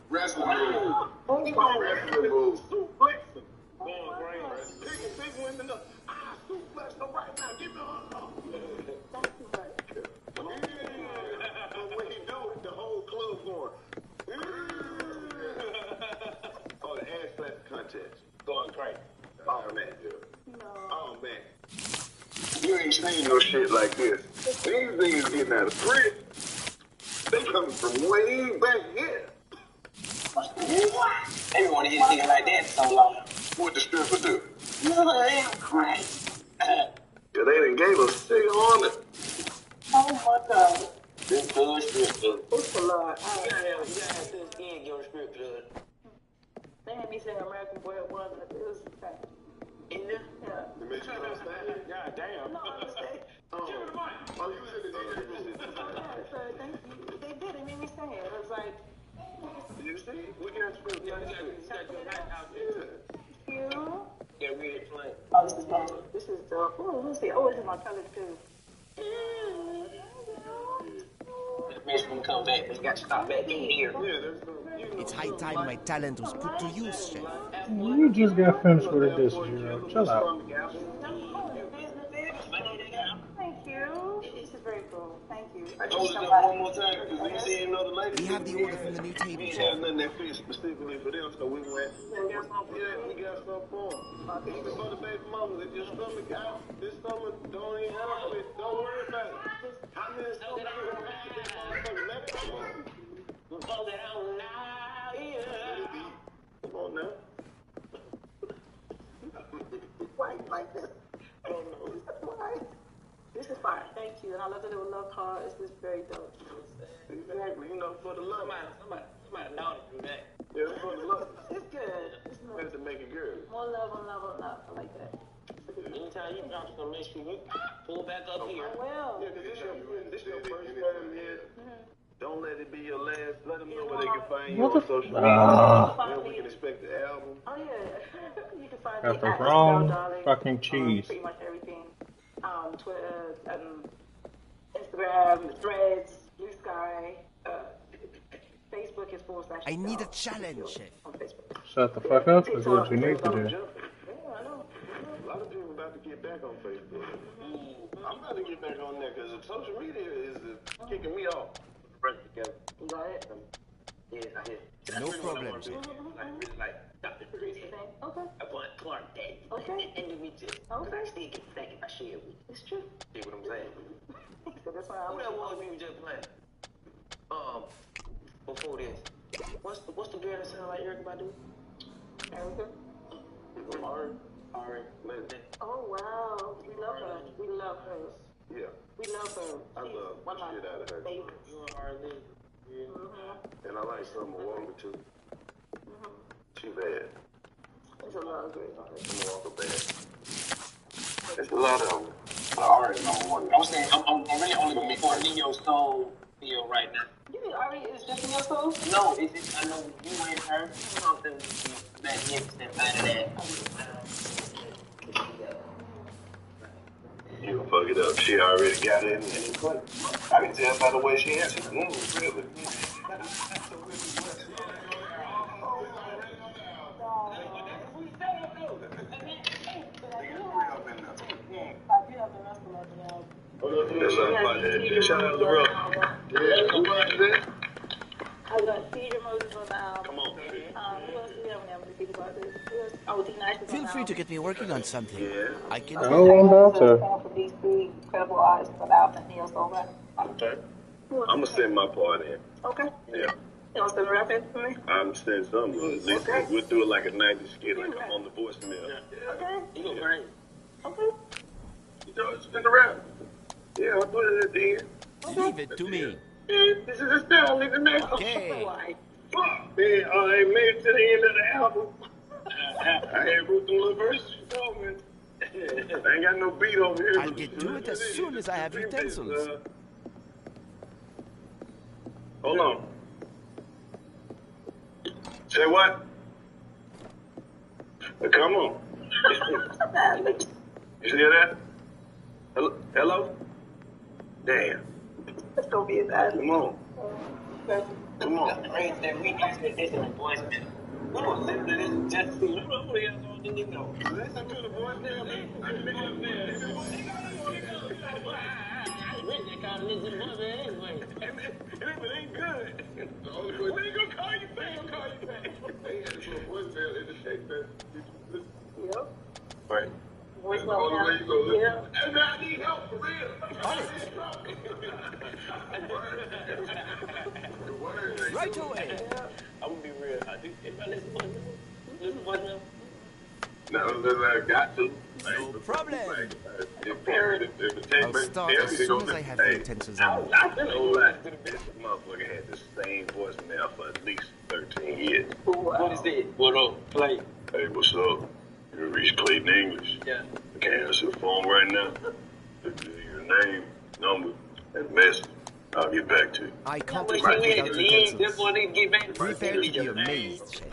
Wrestling moves. Wrestling moves. Suplexing. Going crazy. Big women up. Suplex her right now. Give me her. That's too much. But when he do it, the whole club going. Oh, the ass slap contest. going crazy. Oh, man. No. Oh, man. You ain't seen no shit like this. These niggas getting out of prison. They coming from way back here. They want to hit nigga like that so long. What the stripper do? No, they don't cry. Yeah, they done gave us $600. Oh my God. This good strip club. It's a lot. You gotta have good skin, get on strip club. They had me say American Boy at one, but it was okay. In there? Yeah. They made you understand? God damn. No, I was like, Oh, you was in the yeah, so thank you. They did. It made me say it. It was like, You see? We got strip You club. got your night out there. you. Yeah, we ain't playing. Oh, this is dope. This is dope. Oh, let me see. Oh, this is my color too. That bitch when come back, we got to stop back in here. Yeah, that's the, It's high time my talent was put to use, chef. You just got finished with a dish, Zero. Chill out. Thank you. This is very cool. Thank you. I Hold just it don't up one like more time, because we see another lady. We have the order from the new table, We chef. had nothing that fit specifically for them, so we went. Yeah, we got some for them. Even for the baby mamas, if your stomach out, this stomach don't even help it. Don't worry about it. How many stomachs you gonna have this motherfucker? Let it go. Come on now. Why you like this? I don't know. Why? This is fire. Thank you. And I love the little love card. This is very dope. Exactly, you know, for the love. Somebody know to do that. Yeah, for the love. It's good. It's more, Better to make it good. more love on love on love. I like that. Anytime you drop some, make sure you pull back up here. I will. Yeah, because this your first time here. Don't let it be your last. Let them know where they can find you on social media. When we can expect the album. Oh yeah. You can find Got me the at wrong Estelle Darling, fucking cheese. Pretty much everything. Twitter, Instagram, Threads, Blue Sky, Facebook is / I need a challenge, chef. on Facebook. Shut the fuck up is what you need to do. Yeah, I know. A lot of people about to get back on Facebook. I'm about to get back on there because social media is kicking me off. Right together. You got it? Yeah, I hear. No problem, chef. Like Dr. Chris. Okay. I want Clark Day. Okay. And we just, Okay. I still get the second I share with you. It's true. See what I'm saying? So that's why I Who was that was we were just playing? Before this. What's the girl that sound like Erica Badu? Erica. Ari. Oh wow. We love her. We love her. Yeah, We love her. I She's love one of the shit out of her. my favorites. You and Arlene. and I like Summer Walker too. She bad. There's a lot of great artists. Summer Walker bad. There's a lot of them. I already know one. I was saying, I'm really only going to be for Neo Soul video right now. You think Ari is just in your soul? No, it's just, I know you and her, something magnificent out of that. You gonna fuck it up. She already got it in there. I can tell by the way she answered. Really. That's something about that. Shout out to Rob. Yeah, who was that? I got Cedar Moses on the album. Come on. Who else do we have on the album to speak about this? Who else? Oh, D Nice is on Feel the free to album. get me working on something. Yeah. I can Oh, help. I'm about to. For DC, incredible artist for the album, Neo Soul. Okay. I'm gonna send my part in. Okay. Yeah. You want to send a rap in for me? I'm sending something. At least we'll do it like a 90s skit, like I'm on the voicemail. Okay. You go great. Okay. You know, spin the rap. Yeah, I'll put it at the end. Leave it to me. This is a style, leave it, man. Okay. Fuck, man. I made it to the end of the album. I had wrote them little verses, you know, man. I ain't got no beat over here. I'll get to it as soon as I have utensils. Hold on. Say what? Come on. You see that? Hello? Hello? Damn. Let's go be a bad. Come on. Come on. Crazy that we actually did the voicemail. We don't listen to this just to see. What the hell all these niggas know? Listen to the voicemail, man. I can make it up there. They call this a mother anyway. It ain't good. When he gonna call you back? He'll call you back. They had to put a voicemail in the text message. Yep. Right. Voice That's the only way you gonna listen. Yeah. And I need help for real. Right away. I'm gonna be real. If I listen to voicemail, No, I got to. No problem. If I'll start as soon as I have the utensils on. I know that this motherfucker had the same voicemail for at least 13 years. what is it? What up? Play. Hey, what's up? You reached Clayton English. Yeah. I can't answer the phone right now. Your name, number, and message. I'll get back to you. I can't Wait, work wait, without wait. utensils. That's why they get back. Prepare to be amazed, chef.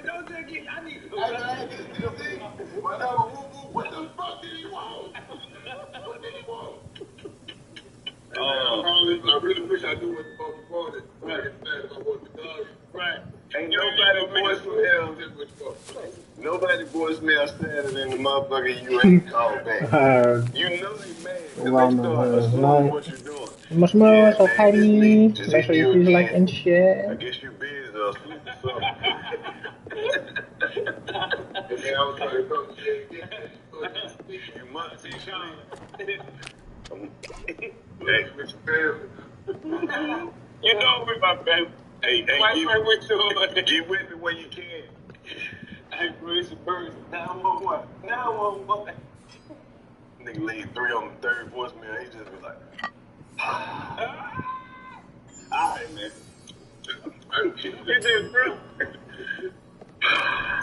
Don't take it. I need to what the fuck did he want? What did he want? I really wish I knew what the fuck he wanted. Right. Ain't nobody voicemail. Nobody voicemail standing in the motherfucker you ain't called back. You know they mad. Well, They no, start assuming no. what you're doing. Much more, so man, Patty. this leak just Make sure hit you please like and I share. guess you busy or asleep or something. You must be Sean. Hey, with your family. You know I'm with my family. Hey, get with me when you can. Hey, Bruce and Bruce, 911. 911. Nigga leave 3 on the third voicemail. He just be like, alright, man. You did, bro.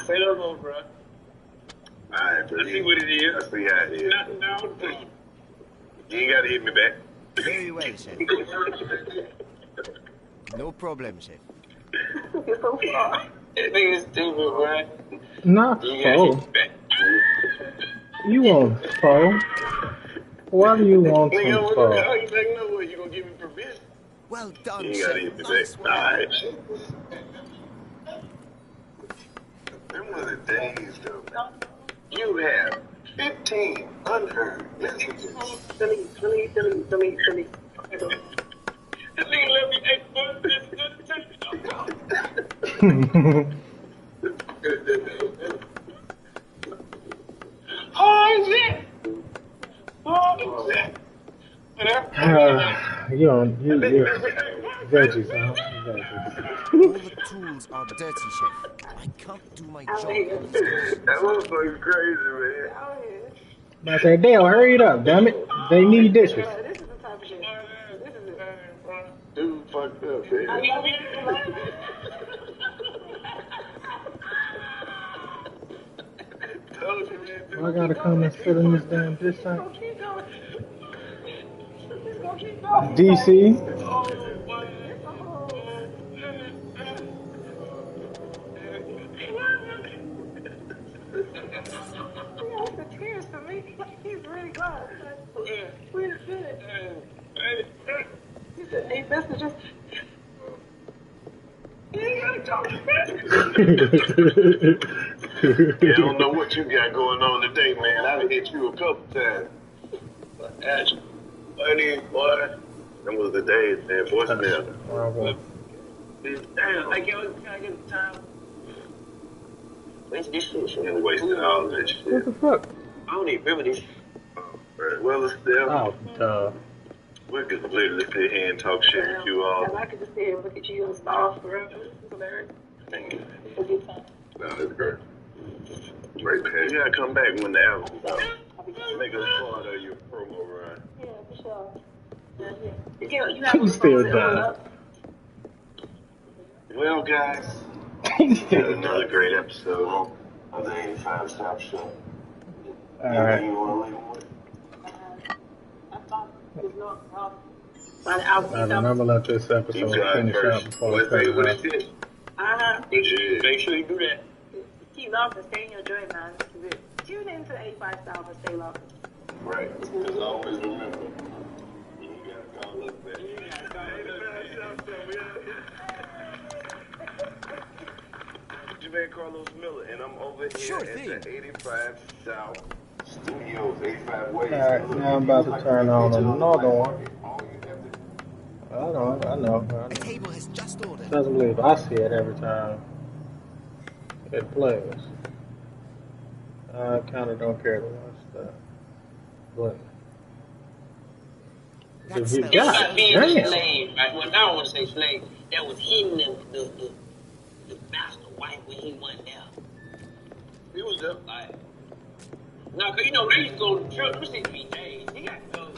Say no more, bro. Alright, bro. I see what it is. I see how it is. No. You ain't gotta hit me back. Very well, chef. No problem, chef. You're so far. That nigga's stupid, bro. Not You gotta hit so. me back. You want so? Why do you want Nigga, some when so? you call you back, no way. You gonna give me permission? Well done, You ain't gotta chef. hit me Nice back. work. Alright. Them were the days, though. You have 15 unheard messages. Delete. That nigga let me 8 Oh, shit. You veggies, huh? Veggies. All the tools are dirty, chef. I can't do my job. That motherfucker's crazy, man. I said, Dale, hurry it up, damn it. They need dishes. This is the type of shit. Dude fucked up, man. Told you, man. I gotta come and sit in this damn dish tank. DC. Hey, that's just. Yeah, I don't know what you got going on today, man. I've hit you a couple times. But actually, buddy, boy, them was the days, man. Voicemail. Damn, like, yo, can I get the time? Waste this shit. And wasted all that shit. What the fuck? I don't even remember this. Right. Well, still, Oh, duh. we could literally sit here and talk shit with you all. I could just sit here and look at you and stall forever. It's hilarious. It's a good time. No, it's great. Great pay. You gotta come back when the album's out. Make us part of your promo run. Yeah, for sure. Yeah. You have He's still down. Well, guys, He's still another down. great episode of the 85 Stop Show. Alright. You want to leave them with? I'm gonna let this episode finish out before I cut it off. Make sure you do that. Keep lost and stay in your joy, man. This is it. Tune into 85 Style and stay lost. Right. Because always remember, you gotta call us back. Jermaine Carlos Miller, and I'm over here Sure at thing. the 85 South Studios, 85 Ways. Alright, now I'm about to turn on another one. I know. A table has just ordered. Doesn't believe I see it every time it plays. I kind of don't care to watch that. But That's if you the- got Not being damn. a slave, right? Well, now I want to say slave. That was hidden the master wife when he wasn't there. He was there. Like, now, cause you know they used to go to trip. Them shit be days. He got to go.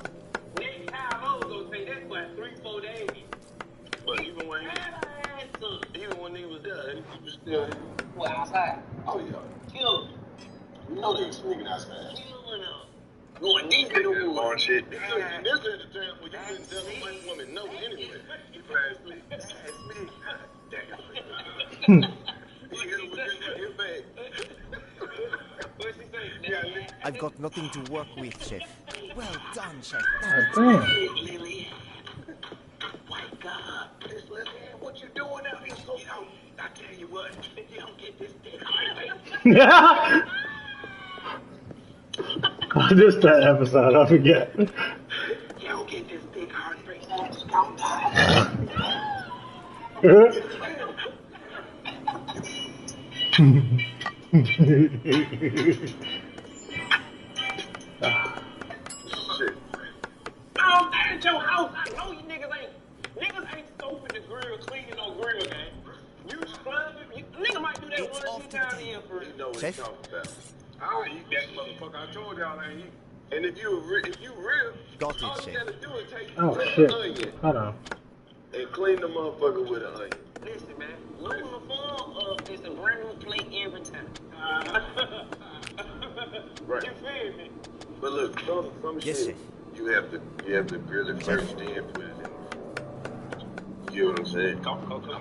Next time I was gonna say that's what 3-4 days. But even when he was there, he was still. Well, outside. Oh yeah. Kill. You know they was sneaking outside. Killing them. Going deep in the That woods. bar shit. This is the time when you couldn't tell a white woman no anyway. You passed me. That's me. Damn. You hit him with your bag. What she say? I've got nothing to work with, Chef. Well done, Chef. God damn. Lily. White God. This Lily, what you doing out here? So, I tell you what, if you don't get this thing right, This that episode, I forget. You don't get this big heartbreak. Don't die. shit. I'm at your house. I know you niggas ain't scoping the grill, cleaning no grill, man. You scrubbing. Nigga might do that It's one or off two to times the a year for You know what Chef? he's talking about. I ain't eat that motherfucker. I told y'all I ain't eat. And if you real, Got it, all you Chef. gotta do is take Oh an shit. onion Hold on. and clean the motherfucker with an onion. Listen, man. Aluminum foil is a brand new plate every time. Right. You feel me? But look, some Yes, shit Chef. you have to grill it first, then put it in. You know what I'm saying? I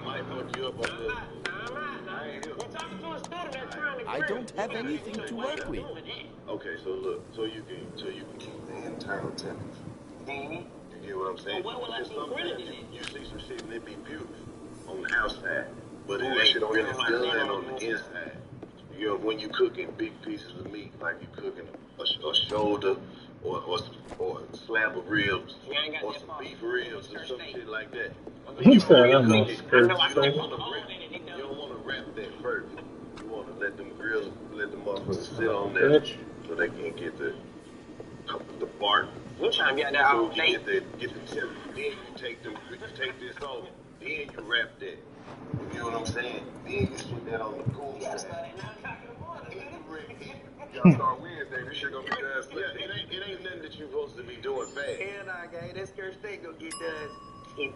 might fuck you up on this. I ain't here. We're talking to a student that's trying to grill. I don't have anything to work with. Okay, so look, so you can keep the internal temperature. Mm-hmm. You get what I'm saying? Well, where will I Because keep grilling sometimes it? you see some shit and it be beautiful on the outside, but it ain't really done on the inside. You know, when you cooking big pieces of meat, like you cooking a shoulder or a slab of ribs You ain't got or that some far. beef ribs or some shit like that. He said I'm cook gonna it, skirt I know steak. I'm on it. you don't want to wrap that first. You want to let them grills, let the motherfuckers sit on there Bitch. so they can get the bark. You trying to get that all So day. you get the tip. Then you take this off. Then you wrap that. You know what I'm saying? Then you put that on the cool side. Y'all start Wednesday. This shit gonna be done. Yeah, it ain't nothing that you're supposed to be doing fast. And I got that skirt steak gonna get done in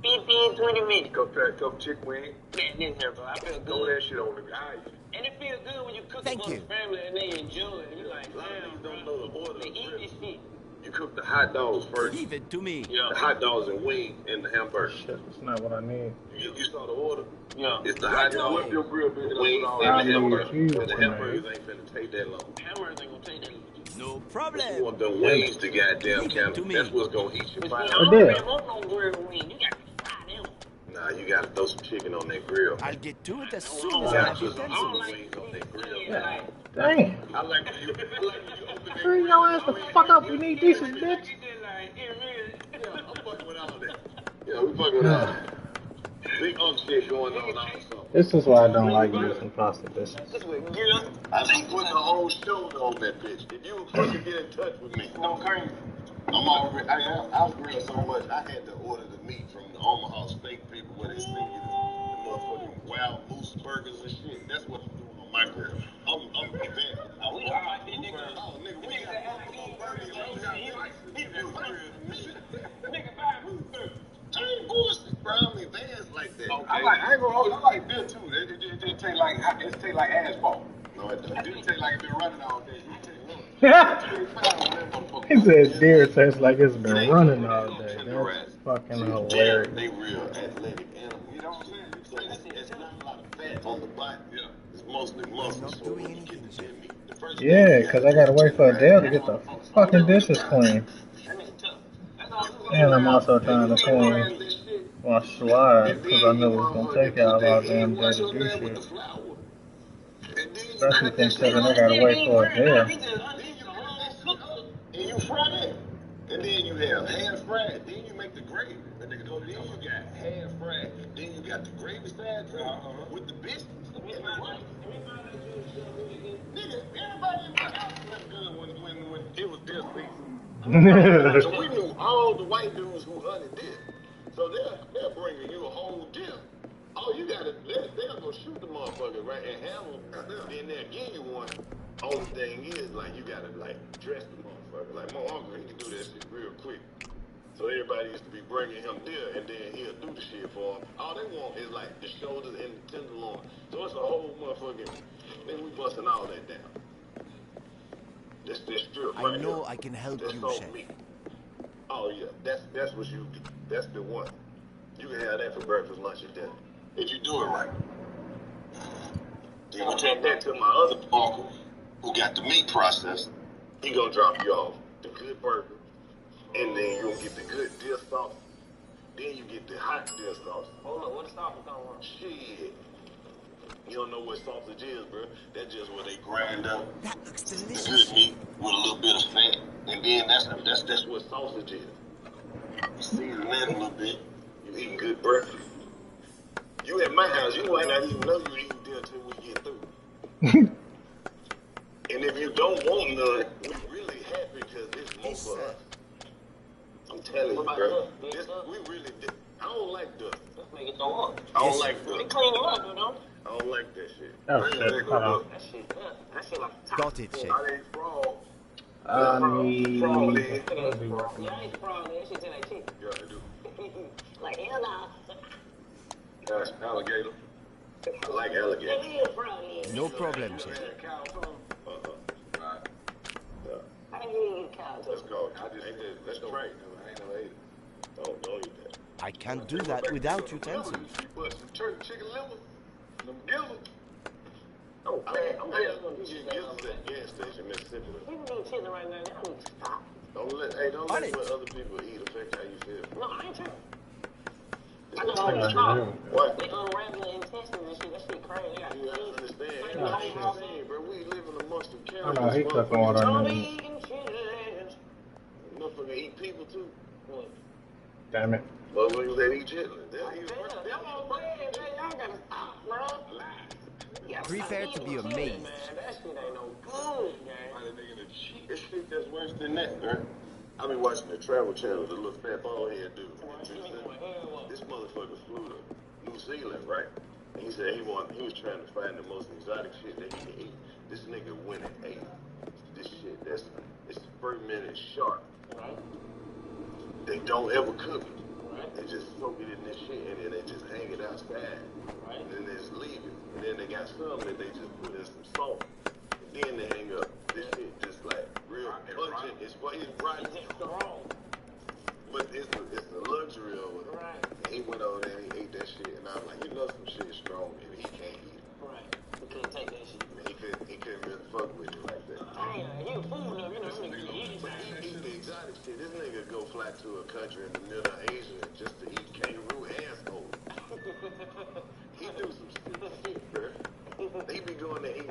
15, 20 minutes. Go pack a couple chicken wings. Man, this here, bro. I feel Throw good. that shit on the guy. And it feels good when you cook Thank for you. the family and they enjoy it. You like, A lot of damn, niggas bro. don't know the order They of eat grilling. this shit. You cook the hot dogs first. Leave it to me. Yeah. The hot dogs and wings and the hamburger. Shit, that's not what I need. You saw the order? Yeah. It's the hot dogs, away. your grill, wings, I and the need hamburger. you, The man. hamburgers ain't finna take that long. Hamburgers ain't gonna take that long. No You problem. want them wings to goddamn Leave it count. to me. That's what's gonna eat you fine. I did. want no grilled wing. You got to fry them. Nah, you gotta throw some chicken on that grill. I'll get to it as soon You as I gotta have put some utensils. wings on that grill. Damn. I like when you open that Hurry your ass the fuck up. We need dishes, bitch. Yeah, I'm fucking with all that. Yeah, we fucking with all that. Big shit going on also. This is why I don't like using plastic dishes. I be putting the whole shoulder on that bitch. If you were supposed to get in touch with me, No cream. I've grilled so much, I had to order the meat from the Omaha steak people where they send you the motherfucking wild moose burgers and shit. That's what I'm doing on my grill. I'm advanced. Oh, we got like that nigga. Oh, nigga, we got buffalo burgers. Nigga buy a moose burger. I ain't bullshit, bro. I'm advanced like that. I ain't gonna hold. I like beer too. It taste like asphalt. No, it doesn't. It taste like it's been running all day. He said deer tastes like it's been running all day. That's fucking hilarious. They real athletic animals. You know what I'm saying? It's not a lot of fat on the body. Yeah. It's mostly muscle. Not So doing when you anything, get the meat, the first Yeah, because I gotta wait for Adele to get the fucking dishes clean. And I'm also trying to clean my slide because I know it's gonna take y'all all damn day to do shit. Especially considering I gotta wait for Adele. And you fry that. And then you have half fried. Then you make the gravy. And then you got half fried. Then you got the gravy side with the biscuits and the rice. Nigga, everybody in my house slept good when it was this season. So we knew all the white dudes who hunted deer. So they're bringing you a whole deer. All you gotta, they'll go shoot the motherfucker, right, and handle them. Then they'll give you one. Only thing is, like, you gotta, like, dress the motherfucker. Like, my uncle, he can do that shit real quick. So everybody used to be bringing him deer, and then he'll do the shit for him. All they want is, like, the shoulders and the tenderloin. So it's a whole motherfucking, then we busting all that down. This strip right I know here. I can help That's you, all Chef. meat. Oh, yeah, that's what you do. That's the one. You can have that for breakfast, lunch, and dinner. If you do it right. Then we take that to my other uncle, who got the meat processed. He gonna drop you off the good burger, and then you'll get the good dill sauce. Then you get the hot dill sauce. Hold up, what the sauce is on? Shit. You don't know what sausage is, bro. That's just where they grind up That looks the delicious. good meat with a little bit of fat, and then that's what sausage is. You season that a little bit. You eating good breakfast. You at my house, you might not even know you eating dinner until we get through. And if you don't want none, we really happy because it's more for us. I'm telling you, bro. We really did. I don't like dust. Let's make it throw up. I don't like They dust. clean you up, you know? I don't like that shit. Oh shit, hold on. That shit like top. Got it, Chef. I ain't frog. I need... Frog leg. Yeah, I ain't the frog, that shit taste like chicken. Yeah, I do. Like, hell no. Gosh, alligator. I like alligator. That is frog leg. No problem, Chef. I didn't even eat cow Let's too. go. Let's try it. I ain't never ate it. Don't eat that. I can't do that without utensils. But some turkey chicken liver, them gizzards. Oh, I'm just gonna do get that. gizzards at gas station, Mississippi. People be chilling right now, y'all need to stop. Don't let what other people eat affect how you feel. No, I ain't trying. I know all this talk. What? They unravel the intestines and shit. That shit crazy. They got You gotta understand. Bro, we living amongst them I counties. know, he took water Don't and be then... eating shit. Motherfucker eat people too. Damn it. Motherfuckers that eat chitlins. They'll eat Y'all gotta stop, bro. Prepare to be amazed. Man, that shit ain't no good, man. It's shit that's worse than that, bro. I be watching the Travel Channel, the little fat bald head dude. This motherfucker flew to New Zealand, right? And he said he was trying to find the most exotic shit that he can eat. This nigga went and ate this shit. It's fermented shark. Right? They don't ever cook it. Right? They just soak it in this shit and then they just hang it outside. Right? And then they just leave it. And then they got some that they just put in some salt. And then they hang up. This shit just like real pungent. It's rotten. fly to a country in the middle of Asia just to eat kangaroo asshole. He do some shit, bro. He be going to eat,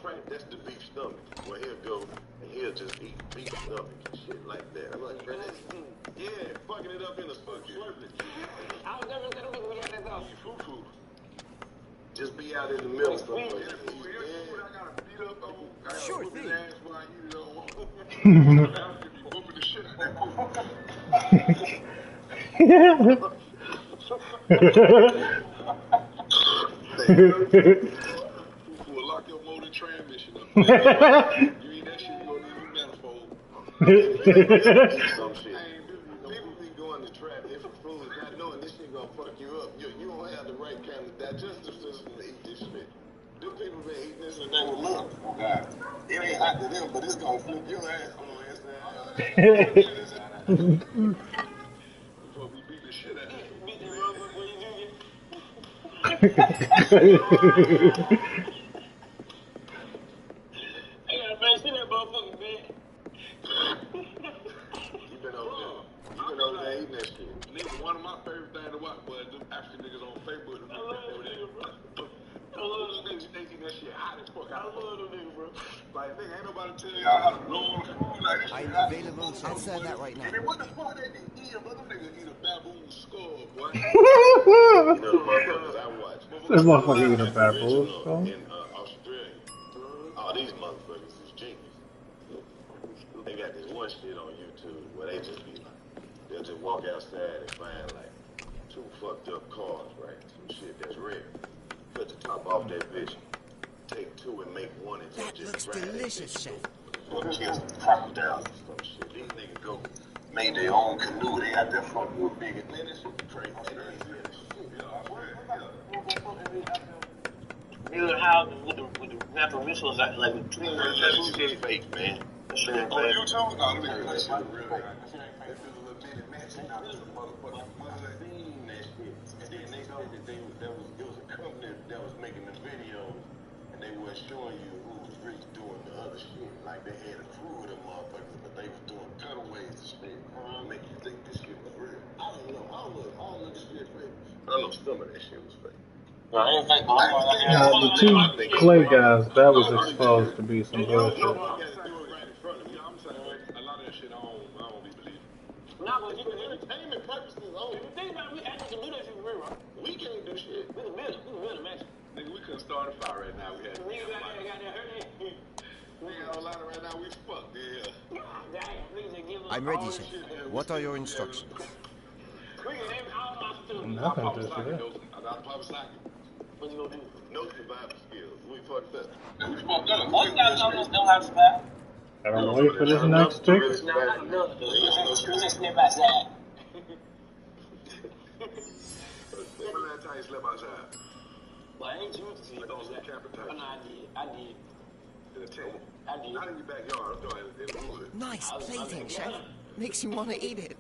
Frank, that's the beef stomach. Where he'll go and he'll just eat beef stomach and shit like that. I'm like, man, yeah, fucking it up in a fucking slurping. I was never gonna be got that off. Foo-foo. Just be out in the middle of something. Sure thing. Will lock your motor transmission up. You eat that shit, you gonna need a manifold. Some shit. People be going to trap different foods, not knowing this shit gonna fuck you up. You don't have the right kind of digestive system to eat this shit. Them people been eating this and they will love it. Oh God. It ain't hot to them, but it's gonna flip your ass on the inside. Before we beat the shit out of you. Beat the motherfucker when you do it. I gotta face that motherfucker, man. You been over there eating that shit. Nigga, one of my favorite things to watch, but them African niggas on Facebook. I love them niggas, bro. I love them niggas. They eat that shit hot as fuck. I love them niggas, bro. Like, nigga, ain't nobody tell y'all how to blow on the food. Like, this shit I'm available, so I'll serve that right now. I mean, what the fuck they be eating, bro? Them niggas eat a baboon skull, boy. You know the motherfuckers I watch. This motherfucker eating a baboon skull. In Australia. All these motherfuckers is genius. They got this one shit on YouTube where they just be like, they'll just walk outside and find like 2 fucked up cars, right? Some shit that's rare. Cut the top off that bitch. Take 2 and make 1 and That just looks drive delicious, that chef. Well, there's crocodiles and some shit. These niggas go, made their own canoe. They out there fucking with big. Man, this shit crazy. Build houses with the natural resources like the trees. That shit fake, man. That shit ain't fake. On YouTube? No, let me get that shit real. That shit ain't fake. This is a little bitty mansion out there. Motherfucker. Seen that shit. And then they said that it was a company that was making the videos, and they weren't showing you who was really doing the other shit. Like they had a crew of them motherfuckers, but they was doing cutaways and shit. Make you think this shit was real. I don't know. All of this shit fake. I know some of that shit was fake. No, I ain't fake. Now, the 2 clay guys, that was exposed to be some bullshit. A lot of that shit I don't be believing. Not gonna keep it Entertainment purposes only. The thing about it, we actually can do that shit for real, right? We can't do shit. We can build a mansion. Nigga, we couldn't start a fire right now. We had Niggas out there got that hurt. We got a lot of right now. We fucked. Yeah. Damn, niggas just give us I'm ready, chef. What are your instructions? We can name all my students. Nothing to say. I got a Papa Socket. What you gonna do? No survival skills. We fucked up. We fucked up. Most guys almost don't have to survive. Gotta wait for this next tick. No, we just snip outside. Remember last time you slept outside? Well, I ain't used to see it. Those little camper types. No, I did. In the tent. I did. Not in your backyard. I'm talking in the woods. Nice plating, chef. Makes you want to eat it.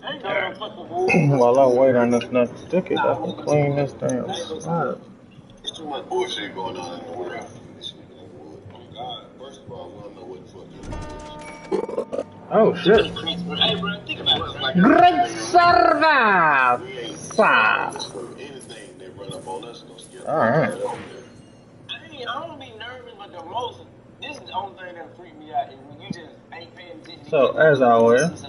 I ain't got no fucking wood. While I wait on this next ticket, I can clean this damn slab. There's too much bullshit going on in the world. This shit in the wood. Oh God. First of all, we don't know what the fuck this is. Oh shit. Hey, bro, think about it. Great service! Anything they run up on us, gonna scare Alright. I don't be nervous, but the most, this is the only thing that freak me out is when you just ain't paying attention. So, as always,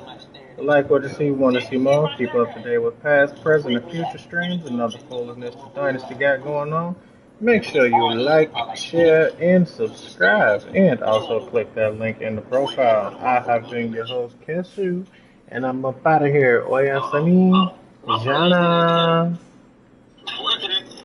like what you see, want to see more, keep up to date with past, present, and future streams, and other foolishness the Dynasty got going on. Make sure you like, share, and subscribe, and also click that link in the profile. I have been your host, Kesu, and I'm up out of here. Oyasami, Jana.